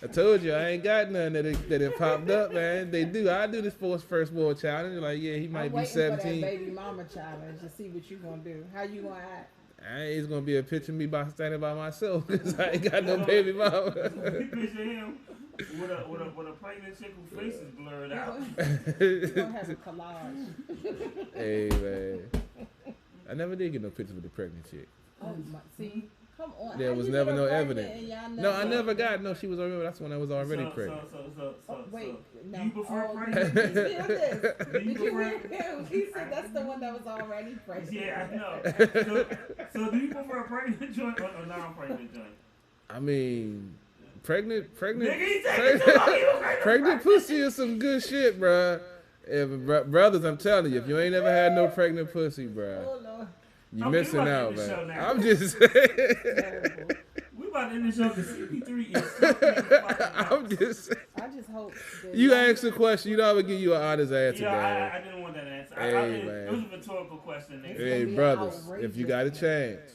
I told you I ain't got none that popped up, man. They do. I do this firstborn challenge. Like, yeah, he might I'm be waiting 17. for that baby mama challenge to see what you gonna do. How you gonna act? It's gonna be a picture of me standing by myself because I ain't got no baby mama. We picture him with a pregnant chick whose face is blurred out. You're gonna have a collage. Hey man, I never did get no pictures with the pregnant chick. Oh my! See, come on. There How was you never get her no pregnant evidence. and y'all No, I never got. No, she was already. That's when I was already pregnant. Wait, no. do you prefer Oh, pregnant? did you hear this? Do you Did you prefer- hear him? He said that's the one that was already pregnant. Yeah, I know. So do you prefer a pregnant joint or a non-pregnant joint? I mean, pregnant, Nigga, he taking too long. You pregnant pussy is some good shit, bruh. Brothers, I'm telling you, if you ain't ever had no pregnant pussy, bruh, Oh Lord. you Okay, missing we about to out, end the show man. now. I'm just saying. Terrible. We about to end the show because CP3 is fucking I'm just saying. I just hope that You ask a question, you know I would give you an honest answer, Yeah, man. I didn't want that answer. Hey, It man. was a rhetorical question, nigga. Hey, gonna be an brothers, if you got a outrageous chance,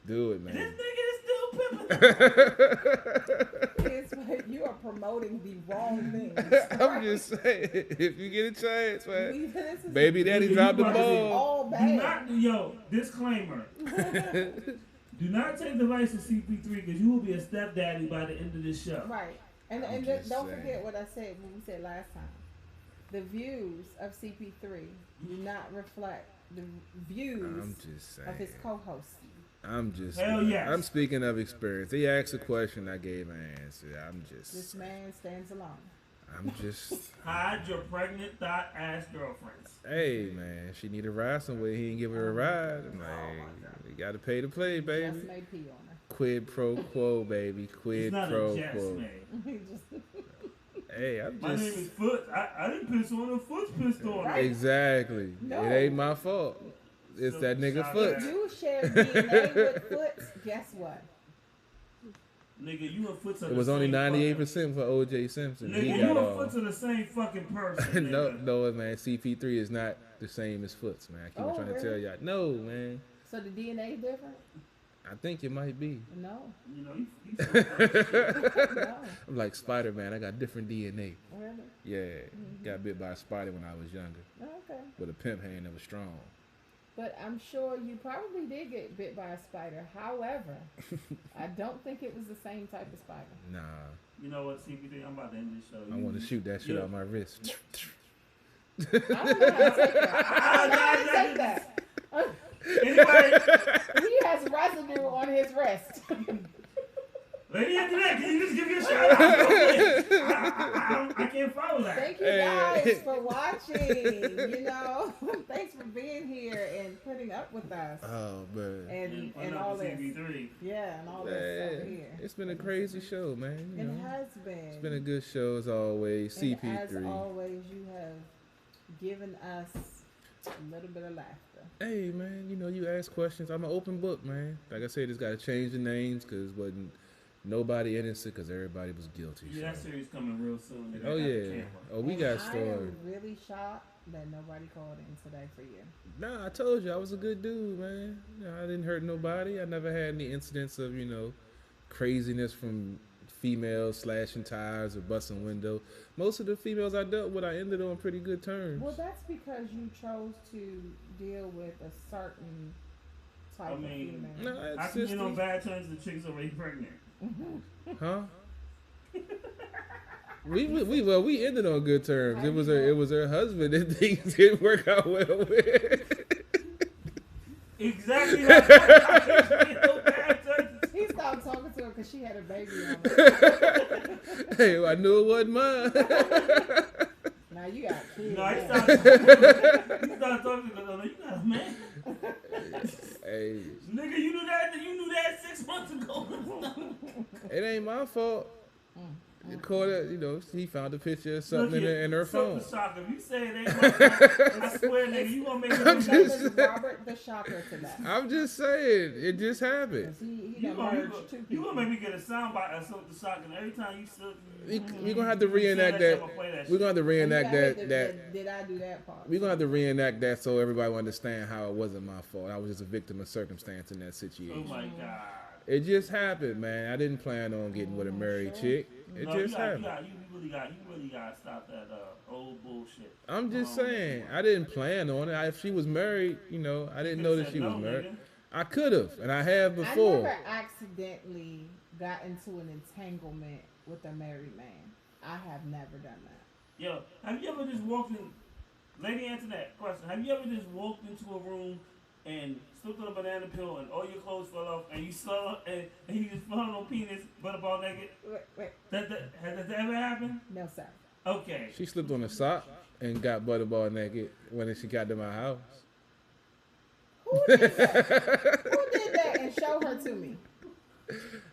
do it, This man. nigga is still pimping. It's what you are promoting the wrong things. I'm just saying, if you get a chance, man. This is Baby daddy You dropped the about to see ball. all Do bad. not, disclaimer. Do not take the advice of CP3 because you will be a stepdaddy by the end of this show. Right. I'm And just don't saying. forget what I said when we said last time. The views of CP3 do not reflect the views I'm just of his saying. co-host. I'm just. Hell yes. I'm speaking of experience. They asked a question, I gave an answer. I'm This just. man stands alone. I'm just. Hide your pregnant thought ass girlfriends. Hey man, she need a ride somewhere. He ain't give her a ride. I'm like, you got to pay to play, baby. Just may pee on her. Quid pro quo, baby. It's Quid not pro a jest, quo. man. He just Hey, I'm My name just. is Foot. I didn't piss on her. Foot's pissed on her. Right. Exactly. No. It ain't my fault. It's that nigga foot. you share DNA with Foots. Guess what? Nigga, you and Foot's are It was the only same 98% for O.J. Simpson. Fucking, He nigga, got you and all. Foot's are the same fucking person. No, nigga. no, man. CP3 is not the same as Foots, man. I keep Oh, trying to really? tell y'all. No, man. So the DNA different? I think it might be. No. You know, you No. I'm like Spider-Man. I got different DNA. Really? Yeah. Got bit by a spider when I was younger. Okay. With a pimp hand that was strong. But I'm sure you probably did get bit by a spider. However, I don't think it was the same type of spider. Nah. You know what, CPD? I'm about to end this show. I want to shoot that shit Yeah. out my wrist. I don't know how to take that. I don't know how to take that. Anyway, He has residue on his wrist. Lady Internet, can you just give me a shout out? I can't follow that. Thank you guys for watching. You know, thanks for being here and putting up with us Oh, man. and all this. CP3. Yeah, and all this over Man, here. it's been a crazy show, man. You It know. has been. It's been a good show as always. And as CP3. always, you have given us a little bit of laughter. Hey, man, you know, you ask questions. I'm an open book, man. Like I said, it's got to change the names because wasn't nobody innocent because everybody was guilty. Yeah, that So. series coming real soon. Nigga. Oh I got the yeah. camera. Oh, we And got I stories. am really shocked that nobody called in today for you. Nah, I told you I was a good dude, man. You know, I didn't hurt nobody. I never had any incidents of craziness from females slashing tires or busting windows. Most of the females I dealt with, I ended on pretty good terms. Well, that's because you chose to deal with a certain type I mean, of female. No, I it's can just get on bad terms with chicks already pregnant. huh? We ended on good terms. It was her husband that things didn't work out well with. Exactly. How I can get on bad terms. He stopped talking to her because she had a baby on her. Hey, well, I knew it wasn't mine. Now you got kids. No, he now. started talking to her. You got a man. Hey, Nigga, you knew that 6 months ago. it ain't my fault. It caught it, he found a picture of something in her phone. The shocker. If you say it ain't my fault, I swear, nigga, you gonna make His it. name is Robert the Shocker to that. I'm just saying, it just happened. 'Cause he You done gonna, merged two you people. gonna make me get a soundbite of Silk the Shocker, and every time you still. We're gonna have to reenact that. We're gonna have to reenact that. Did I do that part? We're gonna have to reenact that so everybody will understand how it wasn't my fault. I was just a victim of circumstance in that Oh situation. my god. It just happened, man. I didn't plan on getting with a married chick. It No, just happened. you really gotta stop that old bullshit. I'm just saying, I didn't plan on it. If she was married, I didn't know that she was married. Nigga. I could have, and I have I before. never accidentally got into an entanglement with a married man. I have never done that. Yo, have you ever just walked in? Lady, answer that question. Have you ever just walked into a room and slipped on a banana peel and all your clothes fell off and you saw and you just fell on penis, butterball naked? Wait, Has that ever happened? no sir. Okay. She slipped on a sock and got butterball naked when she got to my house. Who did that? Who did that and show her to me?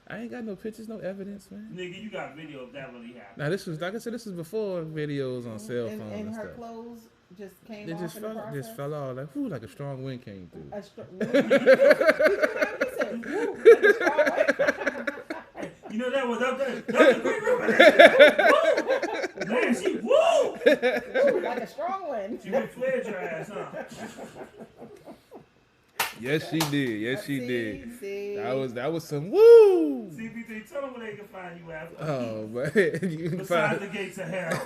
I ain't got no pictures, no evidence, man. Nigga, you got video of that really happened. Now this was, like I said, this is before videos on cell phones and, And her stuff. clothes just came They off just in the fell, process. like a strong wind came through. Did you hear what he said? Woo, like a strong wind. You know that was up there. That was a great river. Woo! Man, she woo! Woo, like a strong wind. She went flared your ass, huh? Yes, she did. Yes, she See, did. see. That was some woo. CBT, tell them where they can find you at. Oh man, you can Besides find the gates of hell.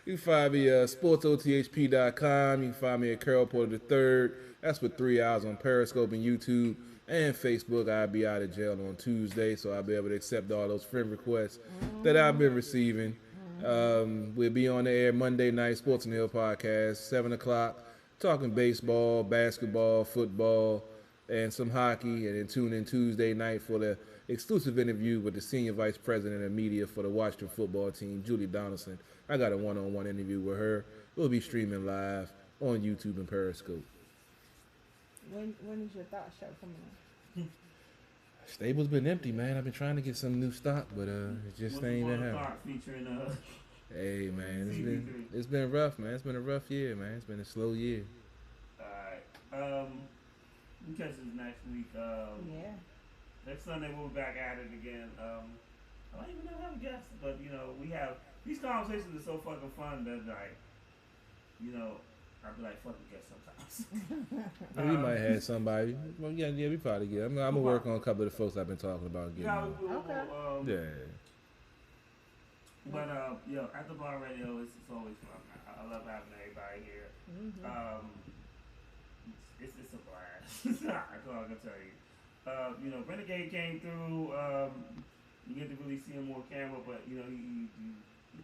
you can find me sportsothp.com. You can find me at Carol Porter III. That's with 3 hours on Periscope and YouTube and Facebook. I'll be out of jail on Tuesday, so I'll be able to accept all those friend requests that I've been receiving. We'll be on the air Monday night, Sports and Hill podcast, 7 o'clock, talking baseball, basketball, football, and some hockey. And then tune in Tuesday night for the exclusive interview with the senior vice president of media for the Washington football team, Julie Donaldson. I got a one-on-one interview with her. We'll be streaming live on YouTube and Periscope. When is your thought show coming on? Stable's been empty, man. I've been trying to get some new stock, but it just ain't been happening. Featuring Hey, man, it's been rough, man. It's been a rough year, man. It's been a slow year. Alright. We catch this next week. Yeah. Next Sunday we'll be back at it again. I don't even know how to guess, but we have these conversations are so fucking fun that I'll be like fucking guess sometimes. We might have somebody. Well, yeah, we probably get. I'm gonna work on a couple of the folks I've been talking about getting. On. Yeah. But at the bar radio, it's always fun. I love having everybody here. Mm-hmm. It's a blast. That's all I can tell you. Renegade came through. You get to really see him on camera, but he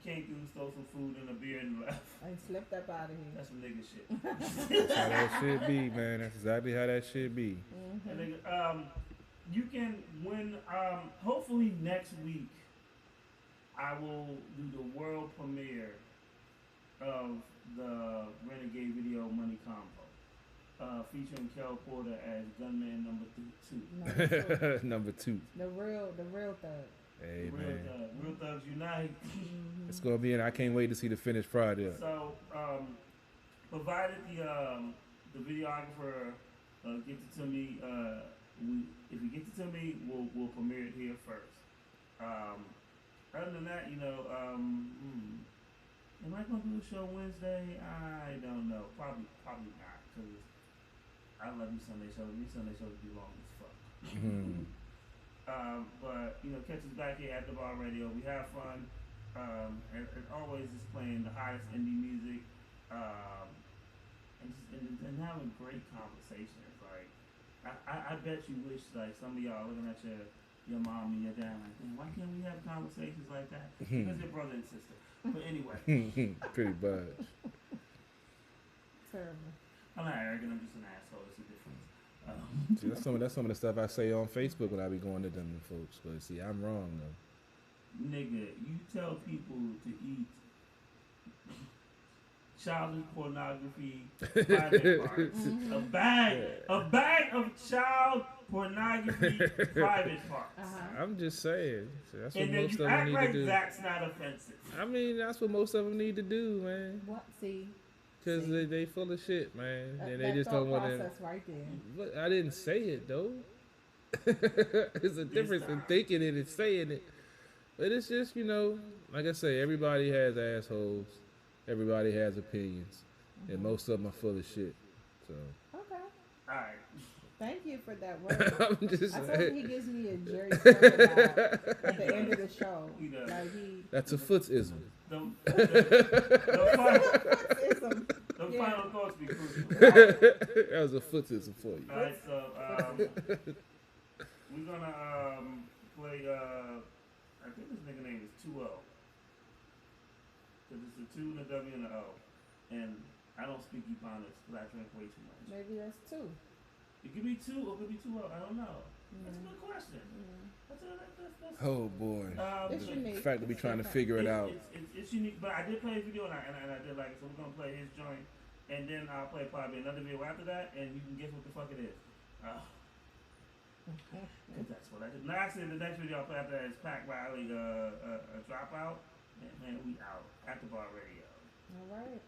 came through, stole some food and a beer and left. I slipped up out of here. That's some nigga shit. That's how that should be, man. That's exactly how that should be. Mm-hmm. And nigga, you can win. Hopefully next week, I will do the world premiere of the Renegade Video Money Combo, featuring Kel Porter as Gunman number 2. Number 2. The real thug. Hey, man. Real Thugs Unite. It's gonna be, and I can't wait to see the finished product. So, provided the videographer gets it to me if you get it to me, we'll premiere it here first. Other than that, am I gonna do a show Wednesday? I don't know. Probably not, because I love these Sunday shows. These Sunday shows be long as fuck. But catch us back here at the Bar Radio. We have fun. And always just playing the hottest indie music, and having great conversations. Like I bet you wish like some of y'all looking at your mom and your dad like, man, why can't we have conversations like that? Because your brother and sister. But anyway, pretty much. Terrible. I'm not arrogant. I'm just an asshole. It's a difference. See, that's some of the stuff I say on Facebook when I be going to them folks. But see, I'm wrong though. Nigga, you tell people to eat childish pornography private parts. A bag of child pornography private parts. I'm just saying. That's what And then most you of them act need like to do. that's not offensive. I mean, that's what most of them need to do, man. What? See? Because they full of shit, man. That, And they that just thought don't want to. process right there. But I didn't say it though. There's a difference in thinking it and saying it. But it's just, like I say, everybody has assholes. Everybody has opinions. And most of them are full of shit. So. Okay. Alright. Thank you for that word. I'm just I told saying. him he gives me a Jerry Springer vibe at the end of the show. He does. Like That's a footism. The Yeah. final thoughts be crucial. That was a footism for you. Alright, so we're gonna play I think this nigga name is 2-0. Cause it's a 2 and a W and a O. And I don't speak Ebonics because I drink way too much. Maybe that's two. It could be 2 or it could be 2-0. I don't know. That's a good question. That's Oh boy. It's The unique. fact that we trying to figure it out. It's unique, but I did play a video and I did like it, so we're gonna play his joint, and then I'll play probably another video after that, and you can guess what the fuck it is. Cause that's what I did. Lastly, the next video I'll play after that is Pac Riley, a dropout, and man, we out at the Bar Radio. All right.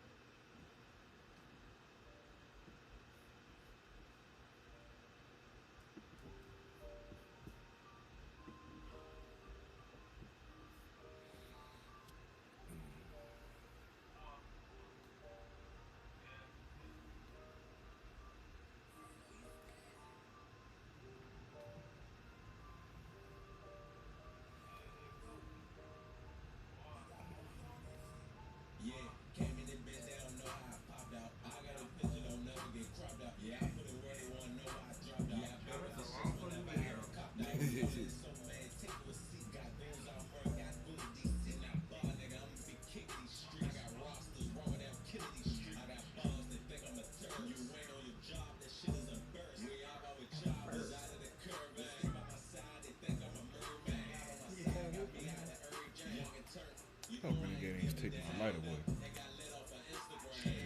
Oh, Renegade ain't taking my light away.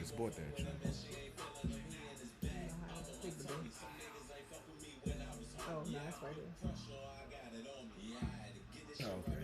Just bought that shit. Oh, no, that's right here. Oh, okay.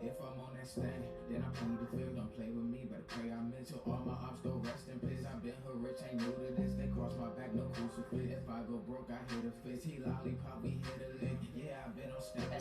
If I'm on that stand, then I plead the fifth. Don't play with me, better pray I'm into all my ops go rest in peace. I've been her rich, ain't new to this. They cross my back, no crucifix. If I go broke, I hit a fist. He lollipop, we hit a lick. Yeah, I've been on stand.